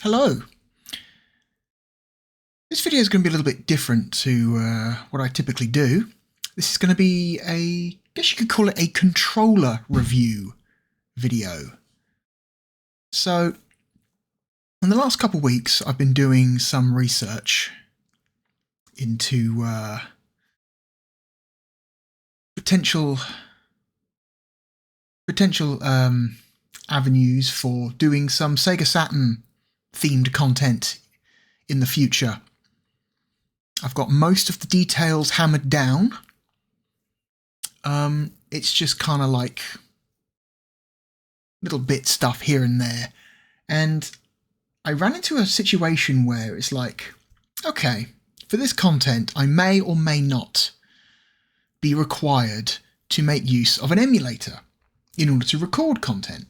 Hello. This video is going to be a little bit different to what I typically do. This is going to be I guess you could call it a controller review video. So, in the last couple of weeks, I've been doing some research into potential avenues for doing some Sega Saturn themed content in the future. I've got most of the details hammered down. It's just kind of like little bit stuff here and there. And I ran into a situation where it's like, okay, for this content, I may or may not be required to make use of an emulator in order to record content.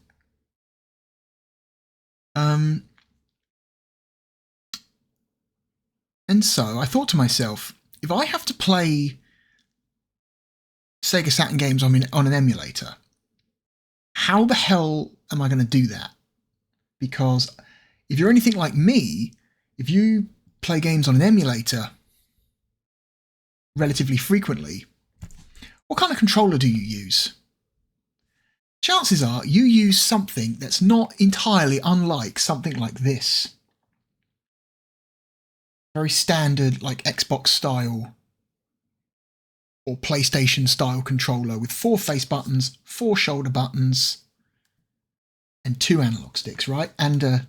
And so I thought to myself, if I have to play Sega Saturn games on an emulator, how the hell am I going to do that? Because if you're anything like me, if you play games on an emulator relatively frequently, what kind of controller do you use? Chances are you use something that's not entirely unlike something like this. Very standard, like Xbox style or PlayStation style controller with 4 face buttons, 4 shoulder buttons, and 2 analog sticks, right? And a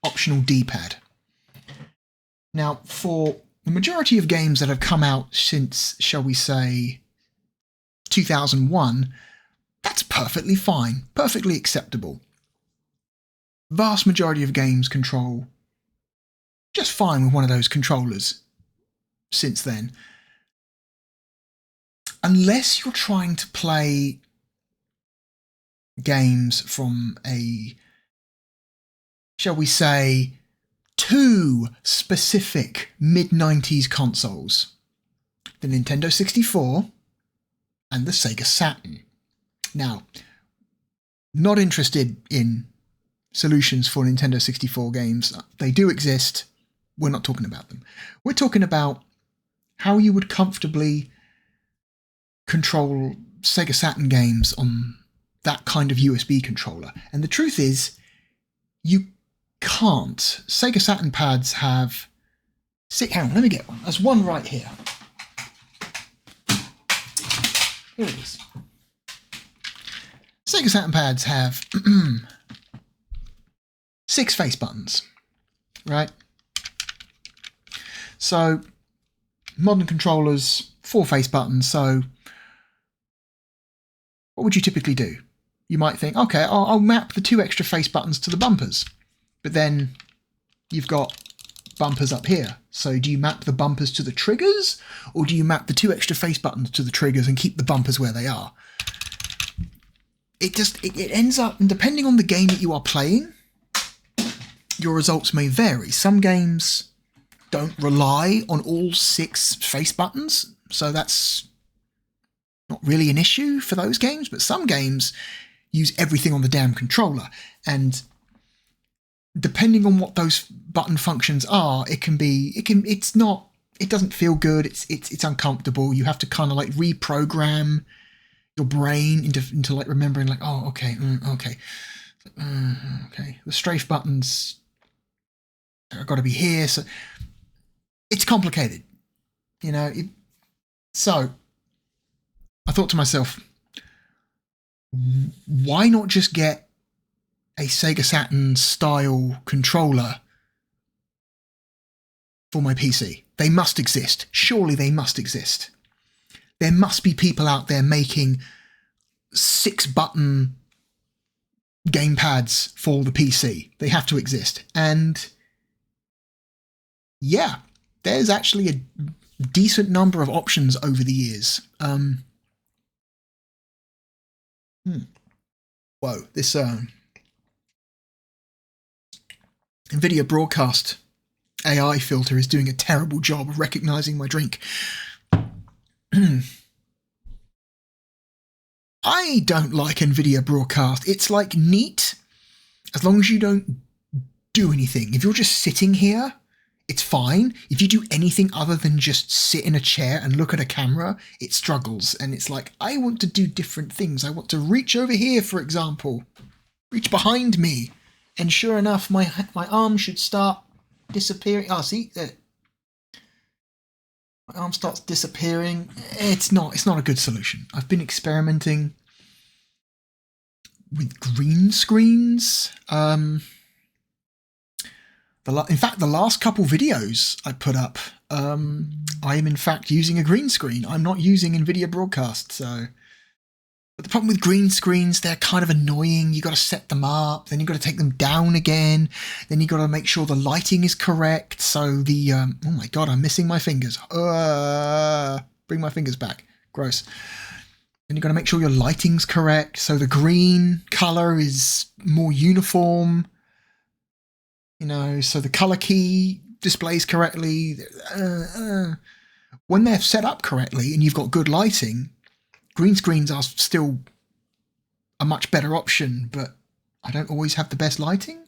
optional D-pad. Now, for the majority of games that have come out since, shall we say, 2001, that's perfectly fine, perfectly acceptable. Vast majority of games control just fine with one of those controllers since then. Unless you're trying to play games from a, shall we say, 2 specific mid-90s consoles. The Nintendo 64 and the Sega Saturn. Now, not interested in solutions for Nintendo 64 games. They do exist. We're not talking about them. We're talking about how you would comfortably control Sega Saturn games on that kind of USB controller. And the truth is, you can't. Sega Saturn pads have... Hang on, let me get one. There's one right here. Here it is. Sega Saturn pads have 6 face buttons, right? So, modern controllers, 4 face buttons, so what would you typically do? You might think, okay, I'll map the 2 extra face buttons to the bumpers, but then you've got bumpers up here. So do you map the bumpers to the triggers, or do you map the 2 extra face buttons to the triggers and keep the bumpers where they are? It ends up, and depending on the game that you are playing, your results may vary. Some games don't rely on all 6 face buttons, so that's not really an issue for those games, but some games use everything on the damn controller, and depending on what those button functions are, it doesn't feel good, it's uncomfortable. You have to kind of like reprogram your brain into like remembering, like, oh, okay, okay, the strafe buttons are got to be here, so it's complicated, you know. So I thought to myself, why not just get a Sega Saturn style controller for my PC? They must exist. Surely they must exist. There must be people out there making 6-button gamepads for the PC. They have to exist. And yeah, there's actually a decent number of options over the years. Whoa, this NVIDIA broadcast AI filter is doing a terrible job of recognizing my drink. I don't like NVIDIA broadcast. It's like neat, as long as you don't do anything. If you're just sitting here, it's fine. If you do anything other than just sit in a chair and look at a camera, it struggles. And it's like, I want to do different things. I want to reach over here, for example. Reach behind me. And sure enough, my arm should start disappearing. Oh, see? My arm starts disappearing. It's not a good solution. I've been experimenting with green screens. In fact, the last couple videos I put up, I am in fact using a green screen. I'm not using NVIDIA Broadcast, so. But the problem with green screens, they're kind of annoying. You got to set them up, then you got to take them down again, then you got to make sure the lighting is correct. So the oh my god, I'm missing my fingers. Bring my fingers back. Gross. Then you got to make sure your lighting's correct, so the green color is more uniform. You know, so the color key displays correctly. When they're set up correctly and you've got good lighting, green screens are still a much better option, but I don't always have the best lighting.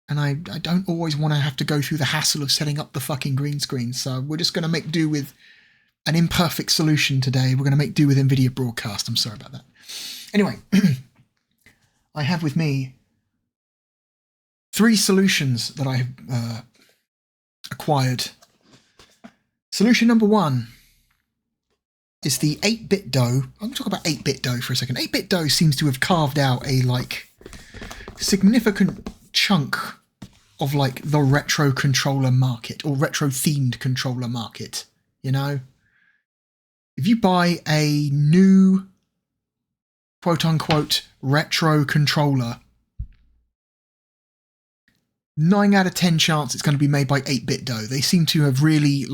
And I don't always want to have to go through the hassle of setting up the fucking green screen. So we're just going to make do with an imperfect solution today. We're going to make do with NVIDIA Broadcast. I'm sorry about that. Anyway, I have with me 3 solutions that I have acquired. Solution number 1 is the 8-bit dough. I'm going to talk about 8-bit dough for a second. 8-bit dough seems to have carved out a significant chunk of the retro controller market, or retro themed controller market. You know, if you buy a new quote unquote retro controller, 9 out of 10 chance it's going to be made by 8-bit dough. They seem to have really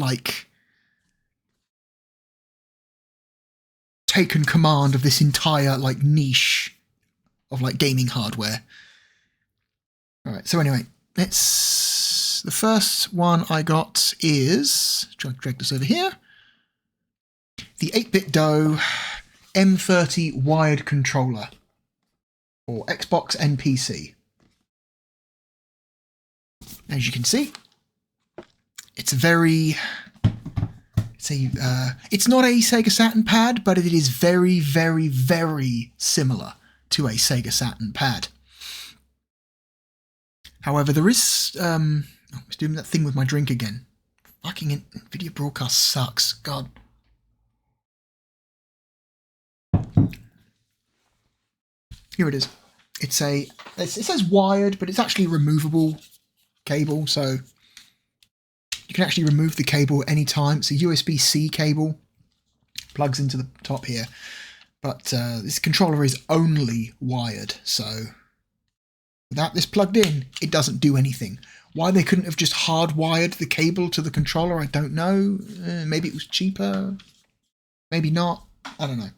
taken command of this entire niche of gaming hardware. All right, so anyway, the first one I got is, drag this over here, the 8-bit dough M30 Wired Controller for Xbox and PC. As you can see, it's not a Sega Saturn pad, but it is very, very, very similar to a Sega Saturn pad. However, there is, I was doing that thing with my drink again. Fucking NVIDIA Broadcast sucks. God. Here it is. It says wired, but it's actually removable cable, so you can actually remove the cable at any time. It's a USB-C cable, plugs into the top here, but this controller is only wired, so without this plugged in, it doesn't do anything. Why they couldn't have just hardwired the cable to the controller, I don't know. Maybe it was cheaper, maybe not, I don't know.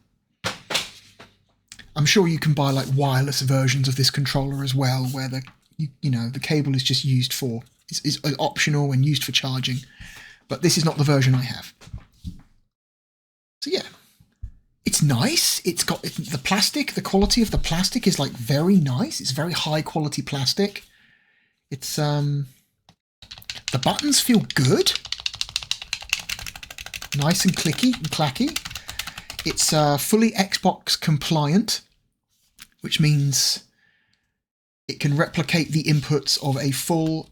I'm sure you can buy wireless versions of this controller as well, where the cable is just used for, is optional and used for charging, but this is not the version I have. So yeah, it's nice. It's got the plastic, the quality of the plastic is very nice. It's very high quality plastic. It's, the buttons feel good. Nice and clicky and clacky. It's fully Xbox compliant, which means it can replicate the inputs of a full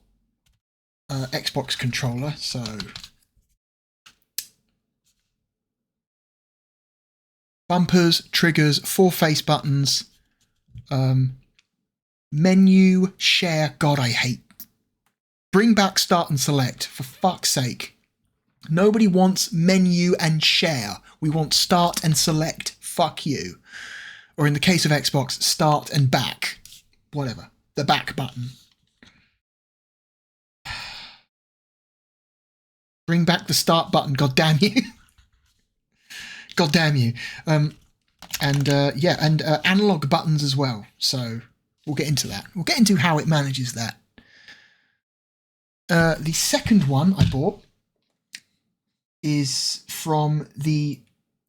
Xbox controller. So bumpers, triggers, 4 face buttons, menu, share. God, I hate. Bring back start and select, for fuck's sake. Nobody wants menu and share. We want start and select. Fuck you. Or in the case of Xbox, start and back. Whatever. The back button. Bring back the start button, god damn you. God damn you. And analog buttons as well. So we'll get into that. We'll get into how it manages that. The second one I bought is from the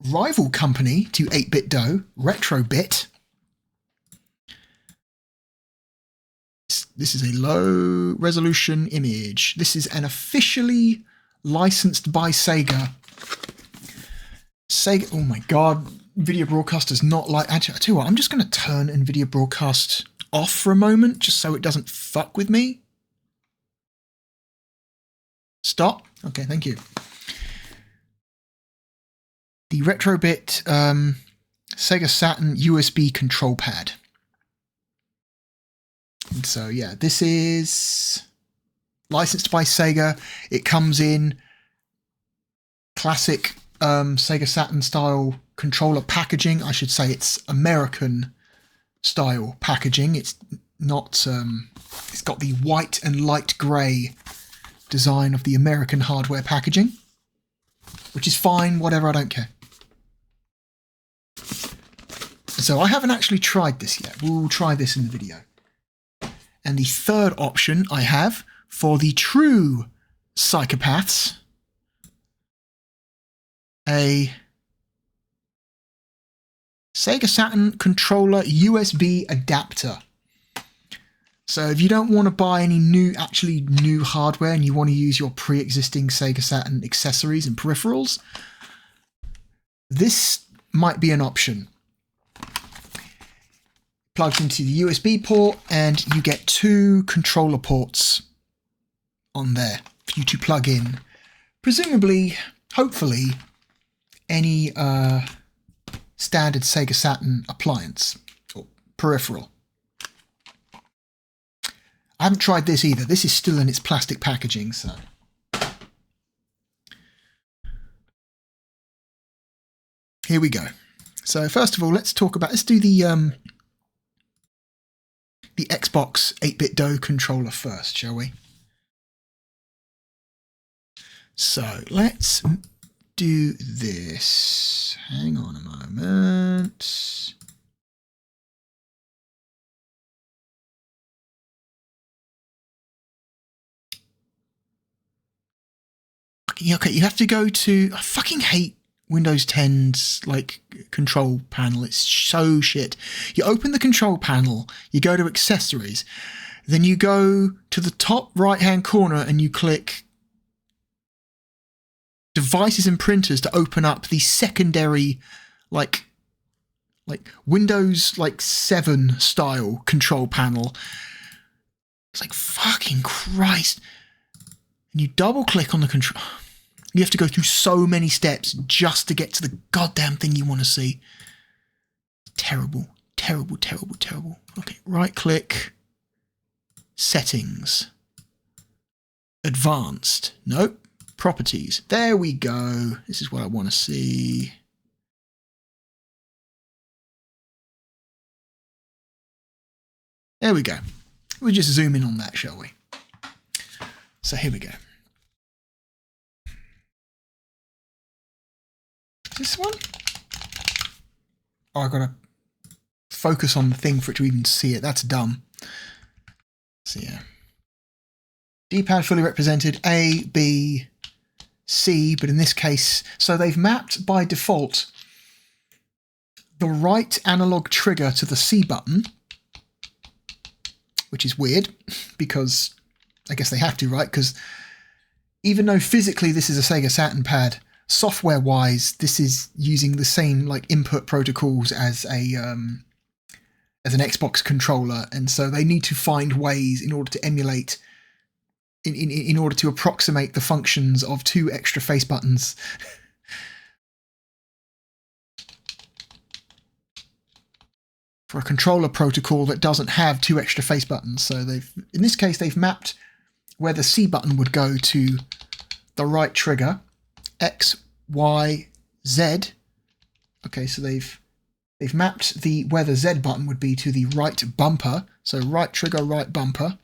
rival company to 8-bit dough, Retrobit. this is a low resolution image. This is an officially licensed by Sega. Sega, oh my god, video broadcast does not like, actually, I tell you what, I'm just going to turn NVIDIA broadcast off for a moment, just so it doesn't fuck with me. Stop. Okay, thank you. The Retrobit Sega Saturn USB control pad. And so yeah, this is licensed by Sega. It comes in classic Sega Saturn style controller packaging. I should say it's American style packaging. It's not, it's got the white and light grey design of the American hardware packaging, which is fine, whatever, I don't care. So I haven't actually tried this yet. We'll try this in the video. And the third option I have for the true psychopaths, a Sega Saturn Controller USB Adapter. So if you don't want to buy any new hardware and you want to use your pre-existing Sega Saturn accessories and peripherals, this might be an option. Plugs into the USB port and you get 2 controller ports on there for you to plug in. Presumably, hopefully, any standard Sega Saturn appliance or peripheral. I haven't tried this either. This is still in its plastic packaging, so. Here we go. So first of all, let's do the Xbox 8-bit DOE controller first, shall we? So let's do this. Hang on a moment. Okay, you have to go to, I fucking hate Windows 10's like control panel. It's so shit. You open the control panel, you go to accessories, then you go to the top right hand corner and you click devices and printers to open up the secondary like Windows 7 style control panel. It's like, fucking Christ. And you double click on the control. You have to go through so many steps just to get to the goddamn thing you want to see. Terrible, terrible, terrible, terrible. Okay, right click, settings, advanced. Nope, properties. There we go. This is what I want to see. There we go. We'll just zoom in on that, shall we? So here we go. This one? Oh, I've got to focus on the thing for it to even see it. That's dumb. So yeah. D-pad fully represented A, B, C, but in this case, so they've mapped by default the right analog trigger to the C button, which is weird because I guess they have to, right? Because even though physically this is a Sega Saturn pad, software-wise, this is using the same like input protocols as an Xbox controller, and so they need to find ways in order to emulate, in order to approximate the functions of 2 extra face buttons. For a controller protocol that doesn't have 2 extra face buttons, so in this case they've mapped where the C button would go to the right trigger. X, Y, Z. Okay, so they've mapped where the Z button would be to the right bumper. So right trigger, right bumper.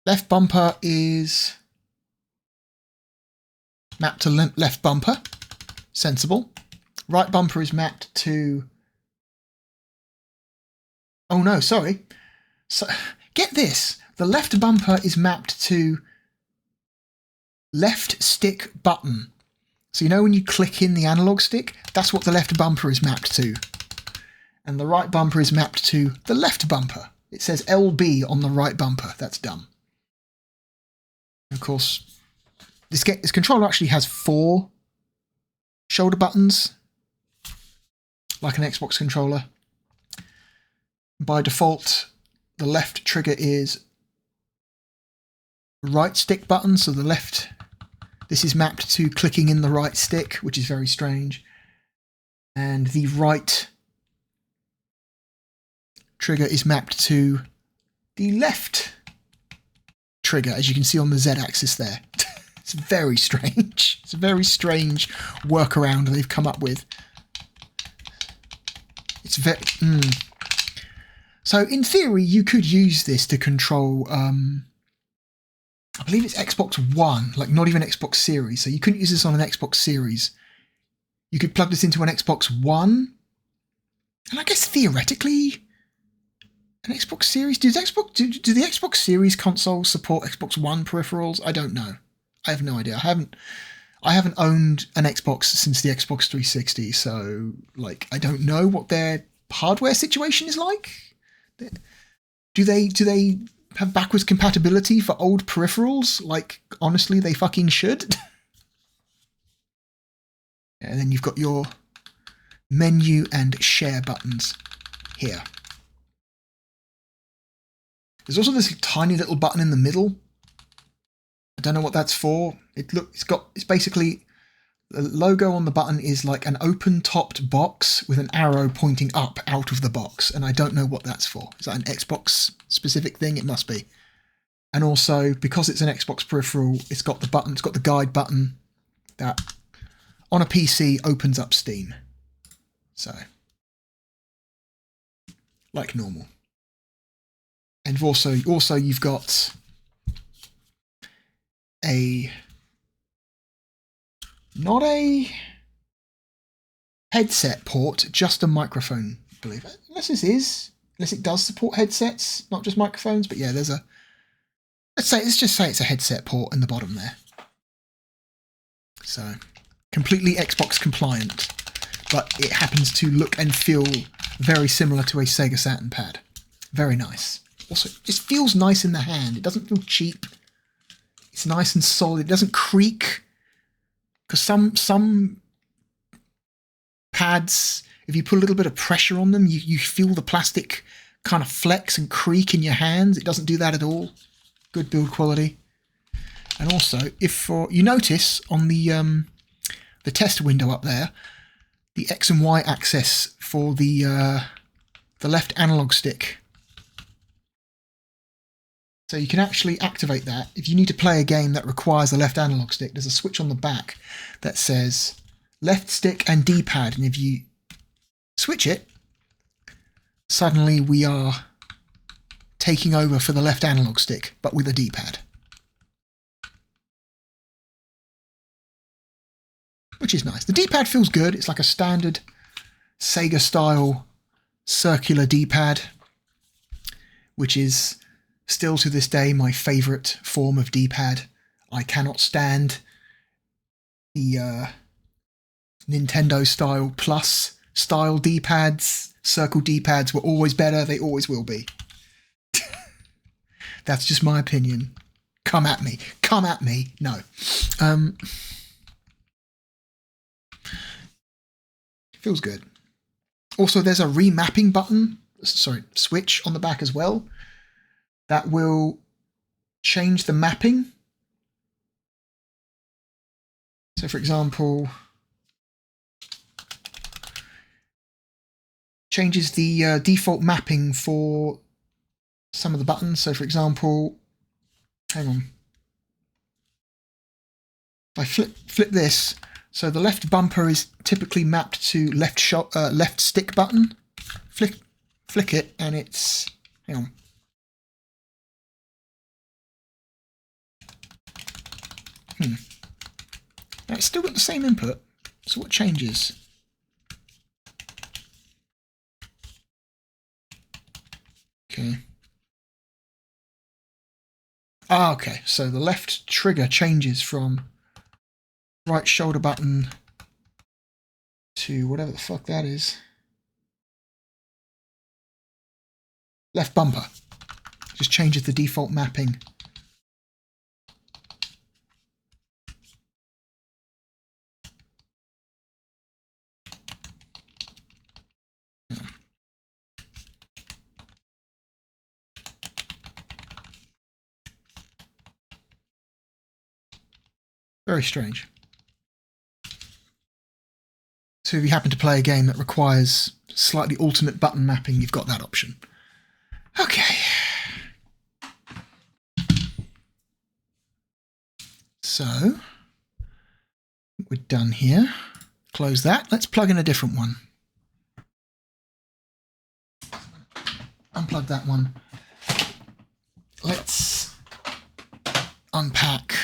Left bumper is mapped to left bumper. Sensible. Right bumper is mapped to... Oh no, sorry. So, get this, the left bumper is mapped to left stick button, So you know when you click in the analog stick, that's what the left bumper is mapped to. And the right bumper is mapped to the left bumper. It says LB on the right bumper. That's dumb. Of course, this controller actually has 4 shoulder buttons, like an Xbox controller. By default, the left trigger is right stick button, so the left, this is mapped to clicking in the right stick, which is very strange. And the right trigger is mapped to the left trigger, as you can see on the Z-axis there. It's very strange. It's a very strange workaround they've come up with. It's very... So in theory, you could use this to control, I believe it's Xbox One, like not even Xbox Series. So you couldn't use this on an Xbox Series. You could plug this into an Xbox One. And I guess theoretically, an Xbox Series, do the Xbox Series consoles support Xbox One peripherals? I don't know. I have no idea. I haven't owned an Xbox since the Xbox 360, so like I don't know what their hardware situation is like. Do they have backwards compatibility for old peripherals? Like honestly, they fucking should. And then you've got your menu and share buttons here. There's also this tiny little button in the middle. I don't know what that's for. It's basically, the logo on the button is like an open-topped box with an arrow pointing up out of the box, and I don't know what that's for. Is that an Xbox specific thing? It must be. And also, because it's an Xbox peripheral, it's got the guide button that on a PC opens up Steam. So, like normal. And also you've got not a headset port, just a microphone, I believe. Unless it does support headsets, not just microphones, but yeah, there's a, let's just say it's a headset port in the bottom there. So, completely Xbox compliant, but it happens to look and feel very similar to a Sega Saturn pad. Very nice. Also, it feels nice in the hand. It doesn't feel cheap. It's nice and solid. It doesn't creak. Because some pads, if you put a little bit of pressure on them, you feel the plastic kind of flex and creak in your hands. It doesn't do that at all. Good build quality. And also, you notice on the test window up there, the X and Y axis for the left analog stick. So you can actually activate that. If you need to play a game that requires a left analog stick, there's a switch on the back that says left stick and D-pad. And if you switch it, suddenly we are taking over for the left analog stick, but with a D-pad. Which is nice. The D-pad feels good. It's like a standard Sega-style circular D-pad, which is still to this day my favourite form of D-pad. I cannot stand the Nintendo style Plus style D-pads. Circle D-pads were always better. They always will be. That's just my opinion. Come at me. Come at me. No. Feels good. Also, there's a remapping button, switch on the back as well, that will change the mapping. So, for example, changes the default mapping for some of the buttons. So, for example, hang on. If I flip this, so the left bumper is typically mapped to left stick button. Flick it, and it's, hang on. Now it's still got the same input. So what changes? Okay. Okay, so the left trigger changes from right shoulder button to whatever the fuck that is. Left bumper. Just changes the default mapping. Very strange. So if you happen to play a game that requires slightly alternate button mapping, you've got that option. Okay. So we're done here. Close that. Let's plug in a different one. Unplug that one. Let's unpack.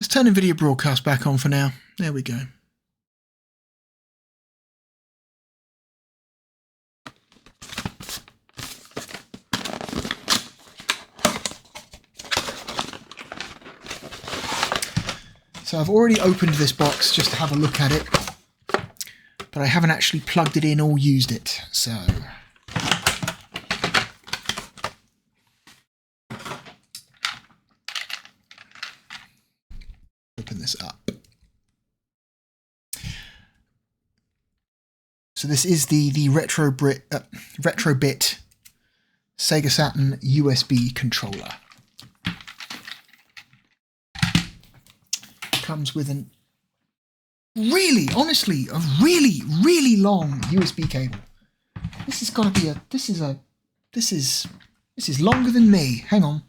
Let's turn NVIDIA Broadcast back on for now. There we go. So I've already opened this box just to have a look at it, but I haven't actually plugged it in or used it, so... Open this up. So this is the Retrobit Sega Saturn USB Controller. Comes with an honestly, a really long USB cable. This has got to be this is longer than me. Hang on.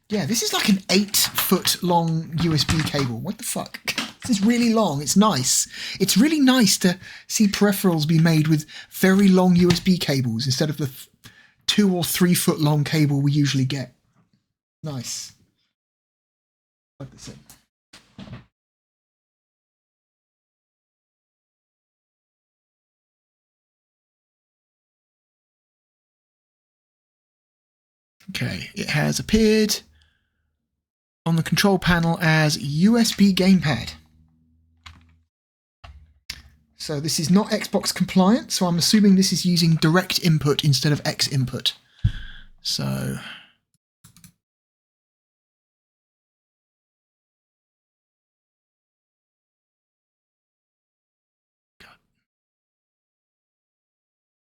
Yeah, this is like an 8-foot long USB cable. What the fuck? This is really long. It's nice. It's really nice to see peripherals be made with very long USB cables instead of the 2 or 3 foot long cable we usually get. Nice. Plug this in. Okay, it has appeared on the control panel as USB gamepad. So this is not Xbox compliant, so I'm assuming this is using direct input instead of X input. So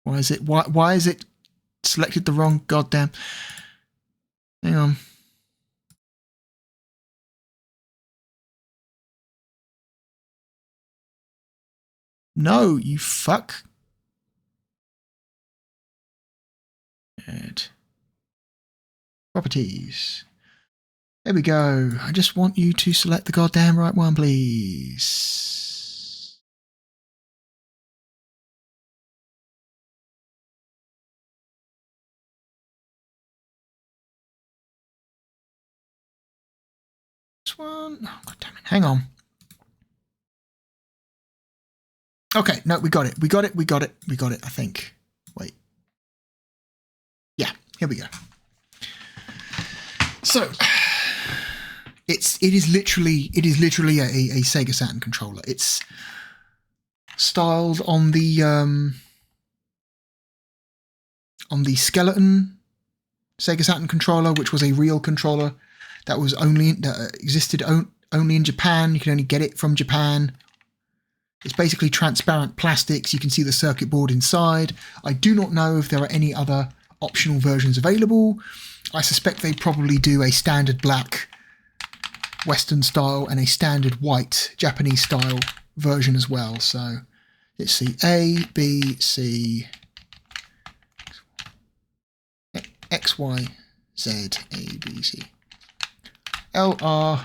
why is it selected the wrong goddamn... Hang on. No, you fuck. Add properties. There we go. I just want you to select the goddamn right one, please. One. Oh, God damn it. Hang on. Okay, no, we got it. We got it, I think. Wait. Yeah, here we go. So it is literally a Sega Saturn controller. It's styled on the skeleton Sega Saturn controller, which was a real controller. That was existed only in Japan. You can only get it from Japan. It's basically transparent plastics. You can see the circuit board inside. I do not know if there are any other optional versions available. I suspect they probably do a standard black Western style and a standard white Japanese style version as well. So let's see. A, B, C, X, Y, Z, A, B, C. L, R,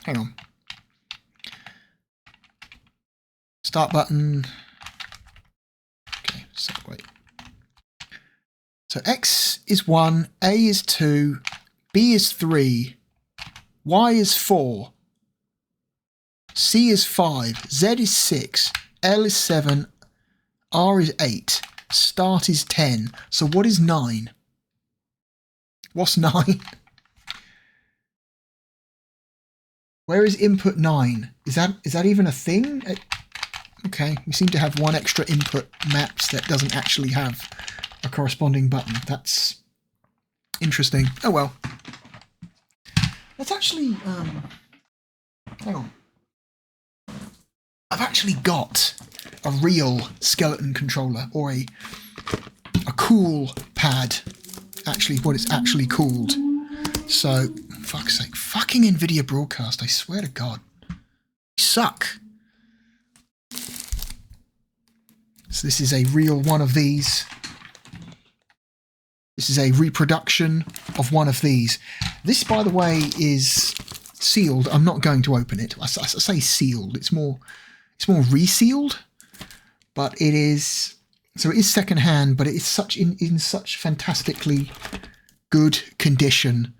hang on, start button, okay, so wait, so X is 1, A is 2, B is 3, Y is 4, C is 5, Z is 6, L is 7, R is 8, start is 10, so what is 9? What's 9? Where is input 9? Is that even a thing? Okay, we seem to have one extra input maps that doesn't actually have a corresponding button. That's interesting. Oh well. Let's actually, hang on. I've actually got a real skeleton controller, or a cool pad, actually what it's actually called. So, fuck's sake, fucking NVIDIA broadcast, I swear to God. You suck. So this is a real one of these. This is a reproduction of one of these. This, by the way, is sealed. I'm not going to open it. I say sealed. It's more resealed, but it is. So it is secondhand, but it is in such fantastically good condition,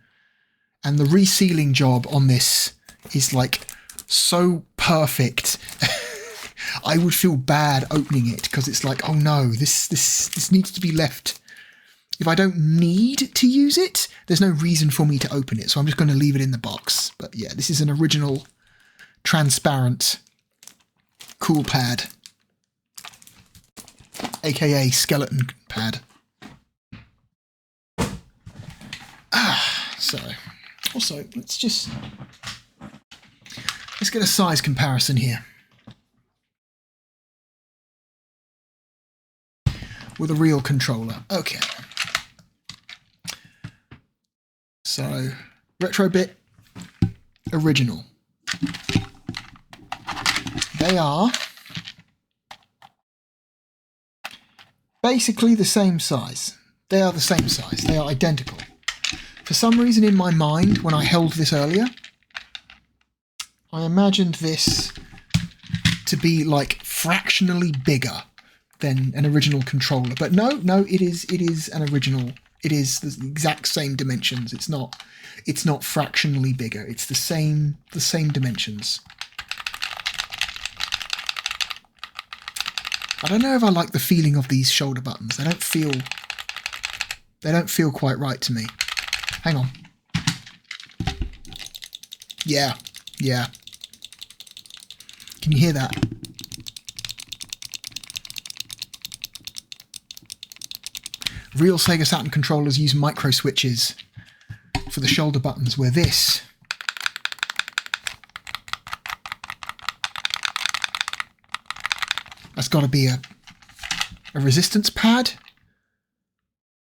and the resealing job on this is like so perfect. I would feel bad opening it because it's like, oh no, this needs to be left. If I don't need to use it, there's no reason for me to open it, so I'm just going to leave it in the box. But yeah, this is an original transparent cool pad, aka skeleton pad. So also let's get a size comparison here with a real controller. Okay. So, Retrobit original. They are basically the same size. They are the same size. They are identical. For some reason in my mind, when I held this earlier, I imagined this to be like fractionally bigger than an original controller. But no, it is an original. It is the exact same dimensions. It's not fractionally bigger. It's the same dimensions. I don't know if I like the feeling of these shoulder buttons. They don't feel quite right to me. Hang on. Yeah. Can you hear that? Real Sega Saturn controllers use micro switches for the shoulder buttons, where this that's got to be a resistance pad,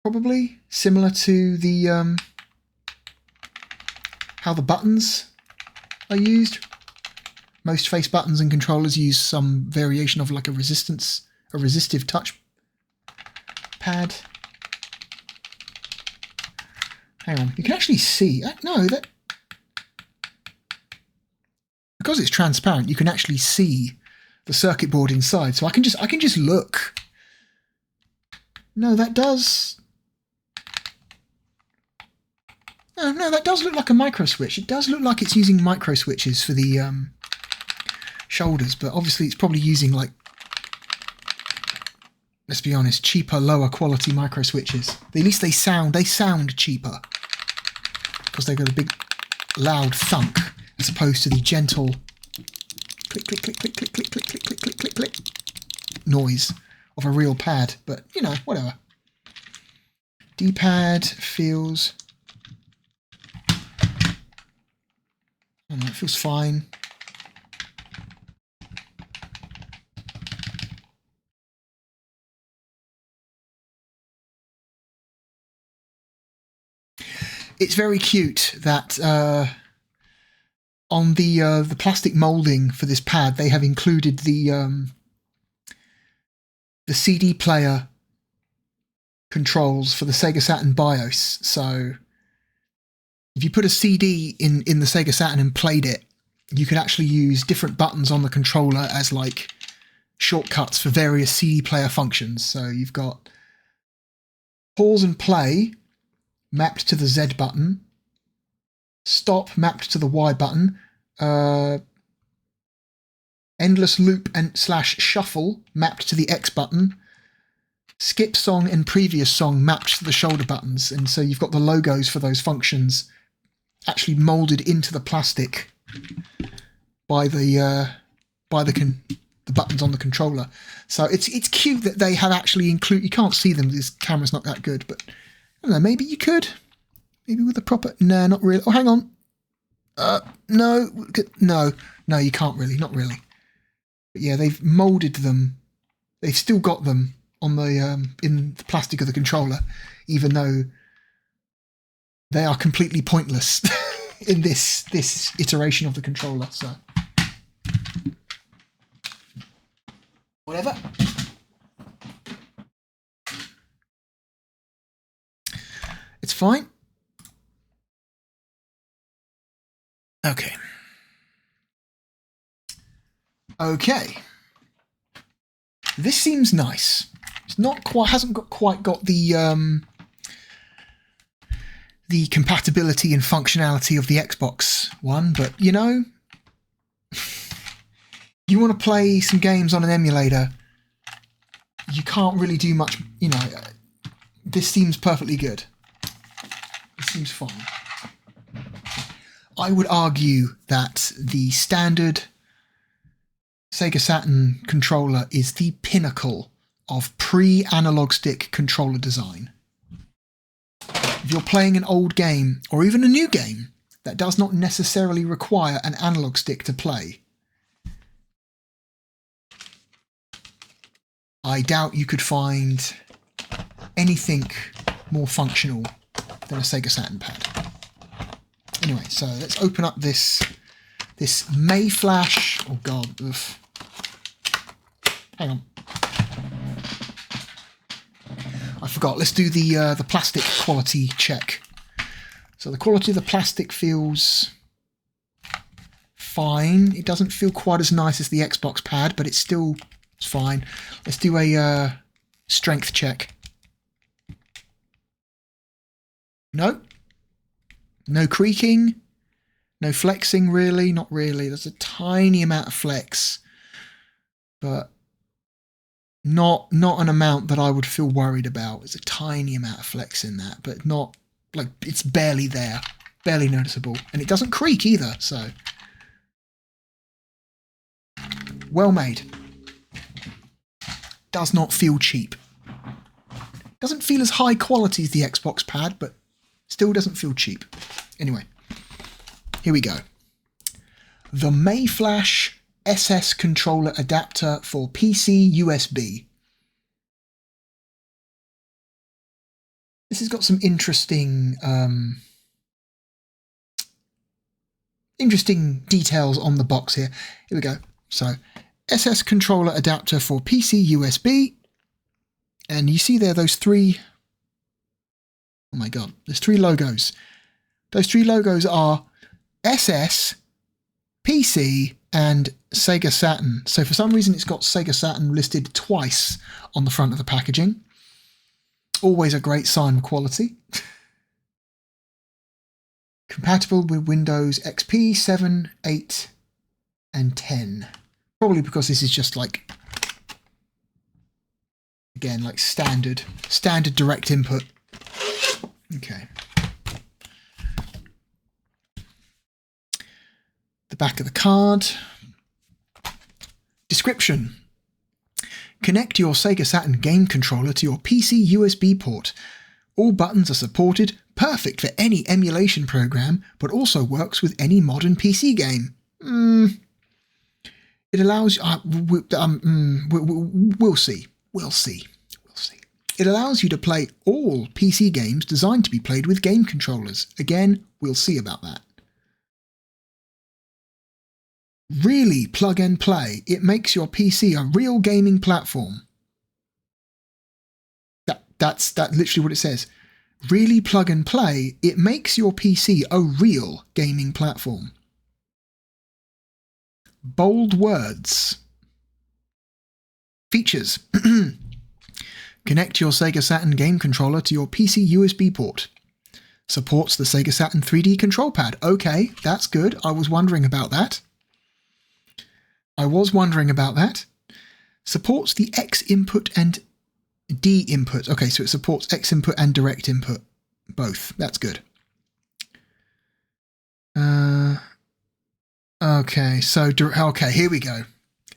probably similar to the how the buttons are used. Most face buttons and controllers use some variation of like a resistive touch pad. Hang on, you can actually see. No, that because it's transparent, you can actually see the circuit board inside. So I can just look. No, that does. No, that does look like a micro switch. It does look like it's using micro switches for the shoulders, but obviously it's probably using, like, let's be honest, cheaper, lower quality micro switches. At least they sound cheaper because they've got a big loud thunk as opposed to the gentle click click click click click click click click click click click click noise of a real pad. But you know, whatever. D-pad feels, I don't know, it feels fine. It's very cute that on the plastic molding for this pad, they have included the CD player controls for the Sega Saturn BIOS. So if you put a CD in the Sega Saturn and played it, you could actually use different buttons on the controller as like shortcuts for various CD player functions. So you've got pause and play mapped to the Z button, stop mapped to the Y button, endless loop and / shuffle mapped to the X button, skip song and previous song mapped to the shoulder buttons. And so you've got the logos for those functions actually molded into the plastic by the buttons on the controller. So it's cute that they have actually included. You can't see them. This camera's not that good, but I don't know. Maybe you could. Maybe with a proper. No, not really. Oh, hang on. No, you can't really. Not really. But yeah, they've molded them. They've still got them on the in the plastic of the controller, even though they are completely pointless in this iteration of the controller. So whatever. It's fine. Okay. Okay. This seems nice. It's not quite, hasn't quite got the compatibility and functionality of the Xbox One, but you know, you want to play some games on an emulator, you can't really do much, you know. This seems perfectly good. This seems fine. I would argue that the standard Sega Saturn controller is the pinnacle of pre-analog stick controller design. If you're playing an old game, or even a new game, that does not necessarily require an analog stick to play, I doubt you could find anything more functional than a Sega Saturn pad. Anyway, so let's open up this MayFlash. Oh god, ugh. Hang on. I forgot. Let's do the plastic quality check. So the quality of the plastic feels fine. It doesn't feel quite as nice as the Xbox pad, but it's fine. Let's do a strength check. No. No creaking. No flexing, really. Not really. There's a tiny amount of flex, but not an amount that I would feel worried about. There's a tiny amount of flex in that, but not like, it's barely there, barely noticeable, and it doesn't creak either. So well made. Does not feel cheap. Doesn't feel as high quality as the Xbox pad, but still doesn't feel cheap. Anyway, here we go. The MayFlash SS Controller Adapter for PC USB. This has got some interesting details on the box here. Here we go. So, SS Controller Adapter for PC USB. And you see there those three... Oh my god, there's three logos. Those three logos are SS, PC, and Sega Saturn. So for some reason it's got Sega Saturn listed twice on the front of the packaging. Always a great sign of quality. Compatible with Windows XP 7, 8, and 10. Probably because this is just like, again, like standard direct input. Okay. The back of the card. Description. Connect your Sega Saturn game controller to your PC USB port. All buttons are supported, perfect for any emulation program, but also works with any modern PC game. It allows... we'll see. We'll see. It allows you to play all PC games designed to be played with game controllers. Again, we'll see about that. Really plug and play. It makes your PC a real gaming platform. That's literally what it says. Really plug and play. It makes your PC a real gaming platform. Bold words. Features. Connect your Sega Saturn game controller to your PC USB port. Supports the Sega Saturn 3D control pad. Okay, that's good. I was wondering about that. Supports the X input and D input. Okay, so it supports X input and direct input. Both. That's good. Okay, so okay, here we go.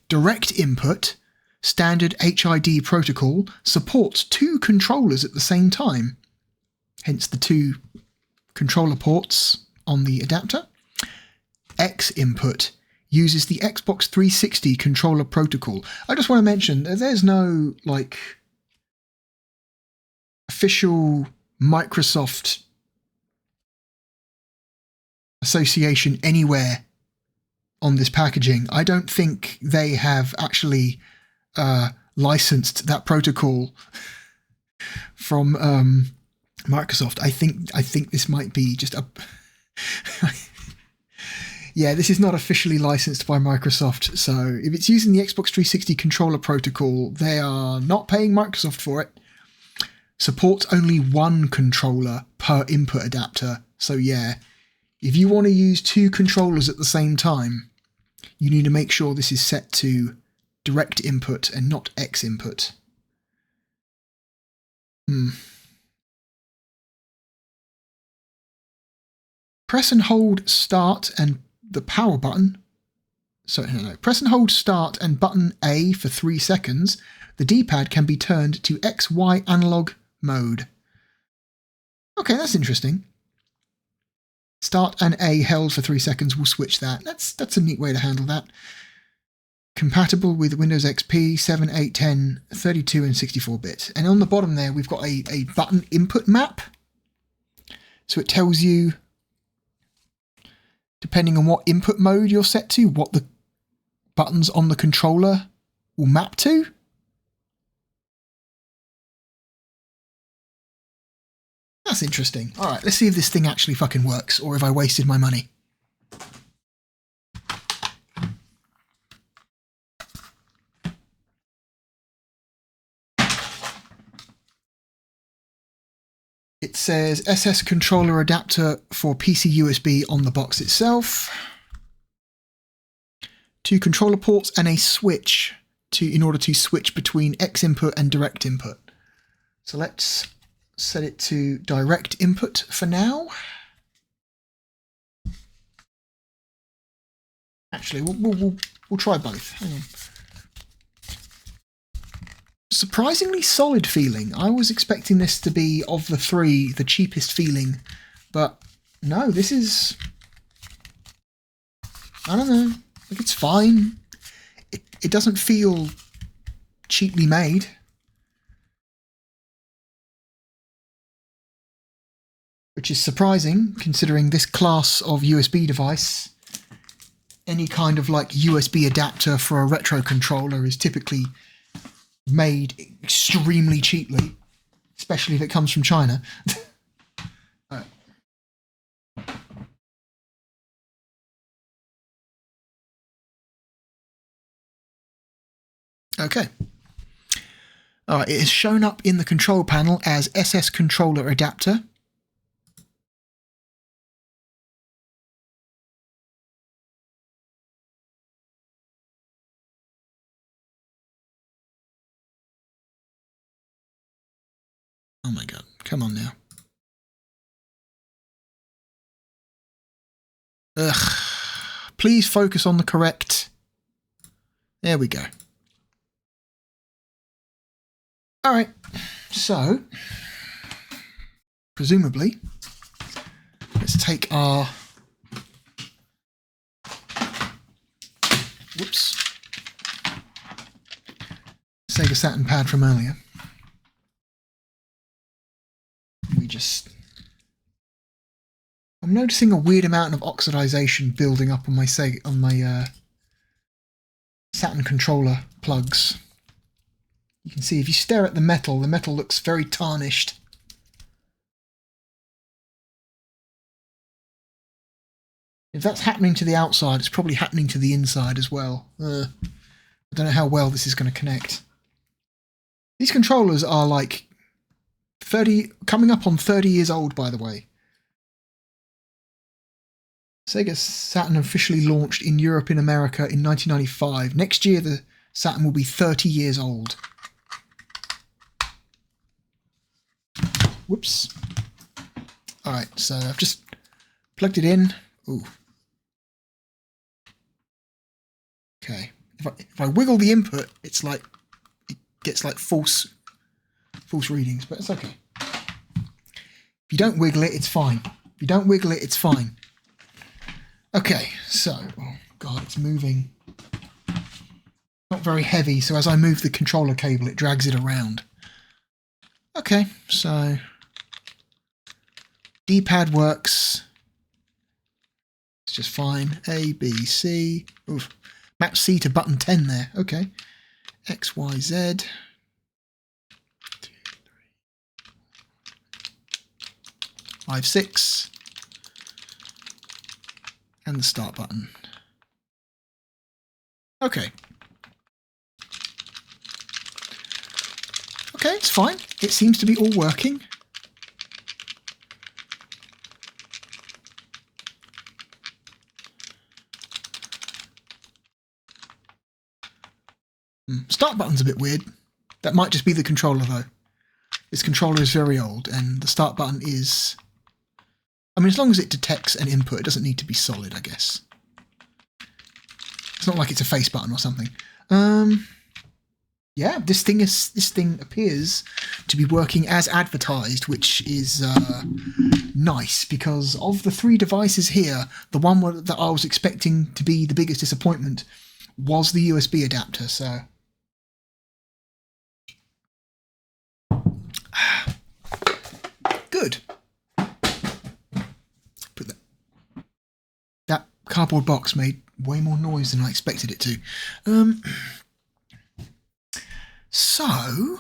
Direct input, standard HID protocol, supports 2 controllers at the same time. Hence the 2 controller ports on the adapter. X input uses the Xbox 360 controller protocol. I just want to mention that there's no like official Microsoft association anywhere on this packaging. I don't think they have actually licensed that protocol from Microsoft. I think this might be just a yeah, this is not officially licensed by Microsoft. So if it's using the Xbox 360 controller protocol, they are not paying Microsoft for it. Supports only 1 controller per input adapter. So yeah, if you want to use 2 controllers at the same time, you need to make sure this is set to direct input and not X input. Press and hold start and the power button. Sorry, no. Press and hold start and button A for 3 seconds. The D-pad can be turned to XY analog mode. Okay, that's interesting. Start and A held for 3 seconds will switch that. That's a neat way to handle that. Compatible with Windows XP 7, 8, 10, 32 and 64-bit. And on the bottom there, we've got a button input map. So it tells you, depending on what input mode you're set to, what the buttons on the controller will map to. That's interesting. All right, let's see if this thing actually fucking works, or if I wasted my money. It says SS Controller Adapter for PC USB on the box itself. 2 controller ports and a switch in order to switch between X input and direct input. So let's set it to direct input for now. Actually, we'll try both. Hang on. Surprisingly solid feeling. I was expecting this to be, of the 3, the cheapest feeling, but no, this is, I don't know, like it's fine. It doesn't feel cheaply made. Which is surprising, considering this class of USB device. Any kind of like USB adapter for a retro controller is typically made extremely cheaply, especially if it comes from China. Right. Okay. All right, it is shown up in the control panel as SS Controller Adapter. Oh my god, come on now. Ugh. Please focus on the correct. There we go. Alright, so presumably, let's take our Sega Saturn pad from earlier. I'm noticing a weird amount of oxidization building up on my Saturn controller plugs. You can see if you stare at the metal looks very tarnished. If that's happening to the outside, it's probably happening to the inside as well. I don't know how well this is going to connect. These controllers are like 30, coming up on 30 years old, by the way. Sega Saturn officially launched in Europe and America in 1995. Next year, the Saturn will be 30 years old. Whoops. Alright, so I've just plugged it in. Ooh. Okay. If I wiggle the input, it's like it gets like false readings, but it's okay. If you don't wiggle it, it's fine. If you don't wiggle it, it's fine. Okay, so, oh God, it's moving. Not very heavy, so as I move the controller cable, it drags it around. Okay, so D-pad works. It's just fine. A, B, C. Oof. Map C to button 10 there. Okay. X, Y, Z. 2, 3, 5, 6. And the start button. Okay. Okay, it's fine. It seems to be all working. Start button's a bit weird. That might just be the controller though. This controller is very old and the start button is... I mean, as long as it detects an input, it doesn't need to be solid, I guess. It's not like it's a face button or something. Yeah, this thing appears to be working as advertised, which is nice, because of the 3 devices here, the one that I was expecting to be the biggest disappointment was the USB adapter, so... Good. Put that cardboard box made way more noise than I expected it to. So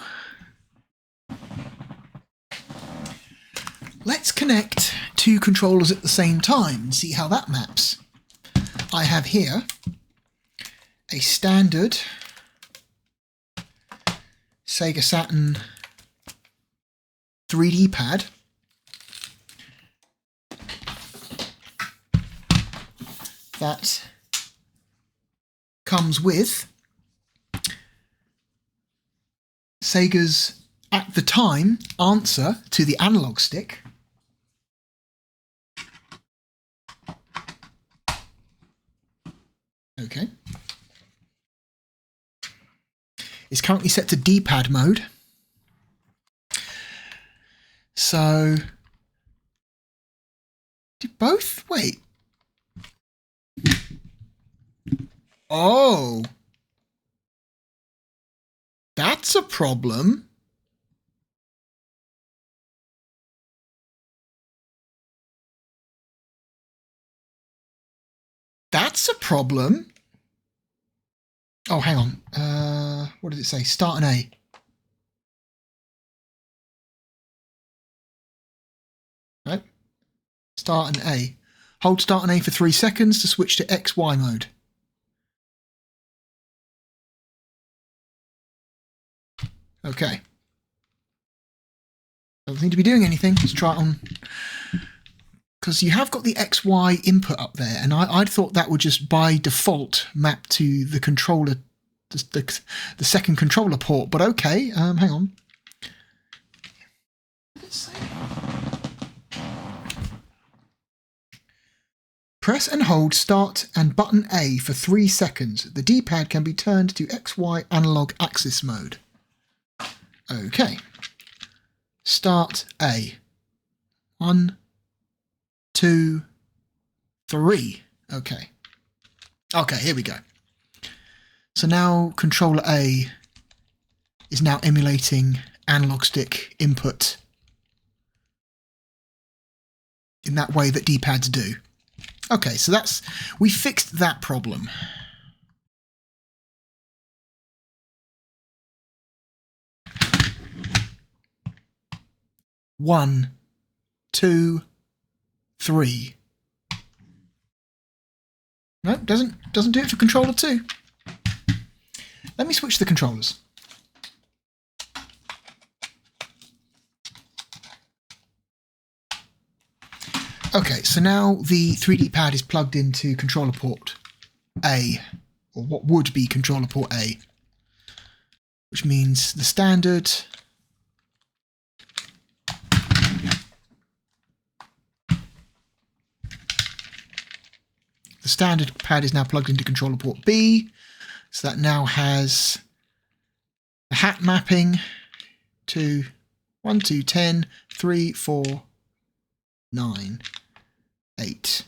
let's connect 2 controllers at the same time and see how that maps. I have here a standard Sega Saturn 3D pad that comes with Sega's, at the time, answer to the analog stick. Okay. It's currently set to D-pad mode. So, did both? Wait. Oh. That's a problem. That's a problem. Oh, hang on. What does it say? Start an A. Right. Start an A. Hold start an A for 3 seconds to switch to XY mode. Okay. Doesn't seem to be doing anything. Let's try it on. Because you have got the XY input up there, and I'd thought that would just by default map to the controller, the second controller port. But okay, hang on. What did it say? Press and hold start and button A for 3 seconds. The D-pad can be turned to XY analog axis mode. Okay. Start A. 1, 2, 3. Okay. Okay, here we go. So now controller A is now emulating analog stick input in that way that D-pads do. Okay, so we fixed that problem. One, 2, 3. No, doesn't do it for controller 2. Let me switch the controllers. Okay, so now the 3D pad is plugged into controller port A, or what would be controller port A, which means the standard pad is now plugged into controller port B, So that now has the hat mapping to 1, 2, 10, 3, 4, 9, 8,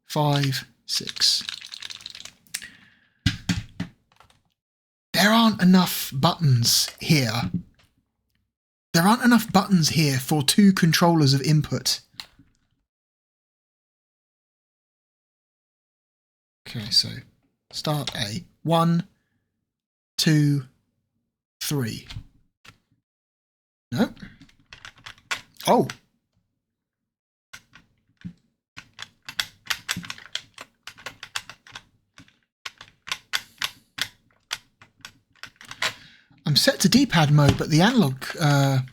5, 6. There aren't enough buttons here. There aren't enough buttons here for 2 controllers of input. Okay, so start A. 1, 2, 3. No. Oh. I'm set to D-pad mode, but the analog... I'm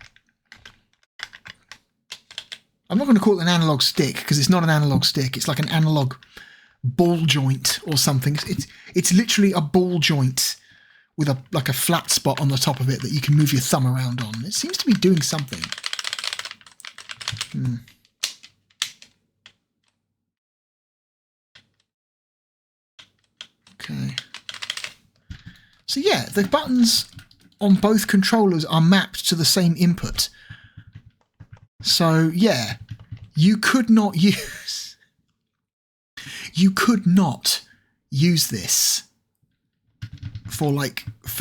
not going to call it an analog stick, because it's not an analog stick. It's like an analog ball joint or something. It's literally a ball joint with like a flat spot on the top of it that you can move your thumb around on. It seems to be doing something. Okay. So yeah, the buttons on both controllers are mapped to the same input. So yeah, you could not use this for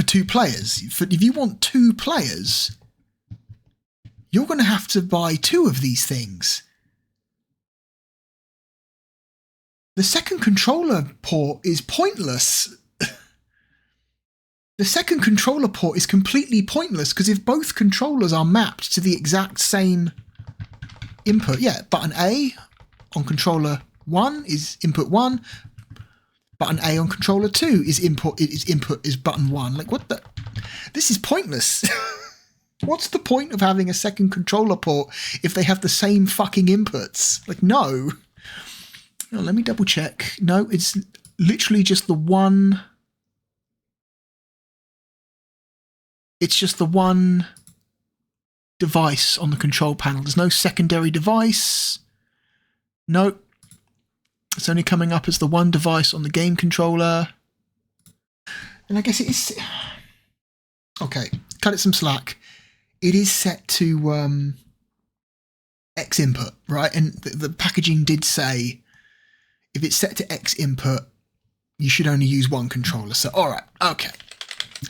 2 players. If you want 2 players, you're going to have to buy 2 of these things. The second controller port is pointless. The second controller port is completely pointless because if both controllers are mapped to the exact same input, yeah, button A on controller 1 is input 1, button A on controller 2 is input is button 1. Like, what the? This is pointless. What's the point of having a second controller port if they have the same fucking inputs? Like, no. Oh, let me double check. No, it's literally just the one. It's just the one device on the control panel. There's no secondary device. No. It's only coming up as the one device on the game controller. And I guess it is... Okay, cut it some slack. It is set to X input, right? And the packaging did say if it's set to X input, you should only use one controller. So, all right, okay.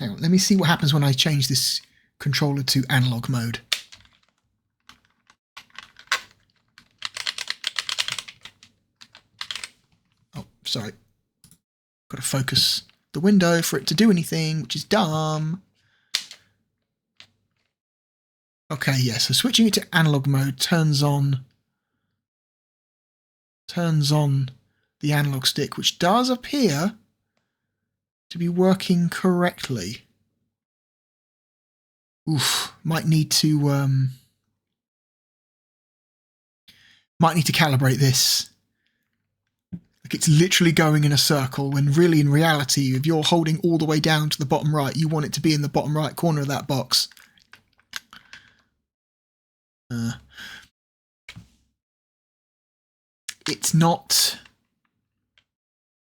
Hang on, let me see what happens when I change this controller to analog mode. Oh, sorry. Got to focus the window for it to do anything, which is dumb. Okay, yeah, so switching it to analog mode turns on the analog stick, which does appear to be working correctly. Oof, might need to calibrate this. Like, it's literally going in a circle when really in reality, if you're holding all the way down to the bottom right, you want it to be in the bottom right corner of that box. It's not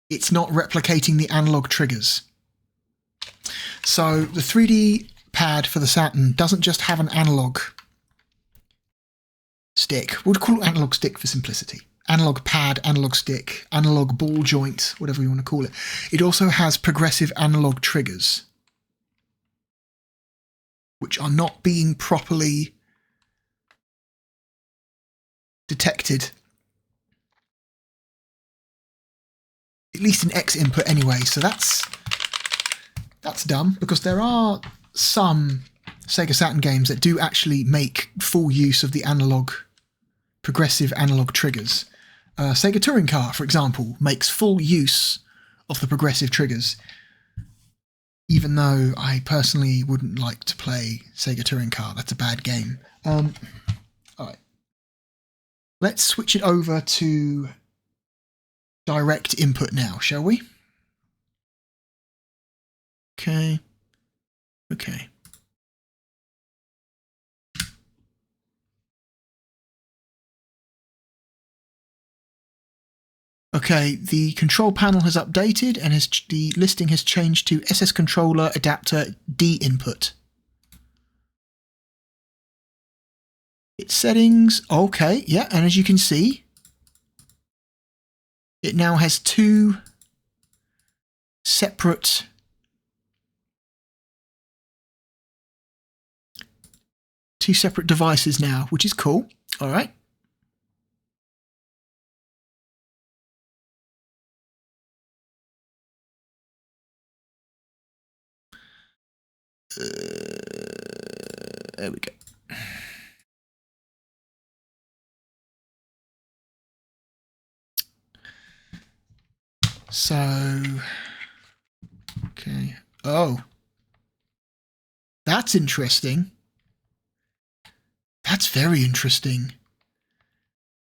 replicating the analog triggers. So the 3D pad for the Saturn doesn't just have an analog stick. We'll call it analog stick for simplicity. Analog pad, analog stick, analog ball joint, whatever you want to call it. It also has progressive analog triggers, which are not being properly detected. At least in X input anyway, so that's dumb, because there are some Sega Saturn games that do actually make full use of the progressive analog triggers. Sega Touring Car, for example, makes full use of the progressive triggers, even though I personally wouldn't like to play Sega Touring Car. That's a bad game. All right. Let's switch it over to direct input now, shall we? Okay. Okay. Okay, the control panel has updated and the listing has changed to SS Controller Adapter D input. Its settings, okay, yeah, and as you can see, it now has two separate devices now, which is cool. All right. There we go. So, okay. Oh, that's interesting. That's very interesting.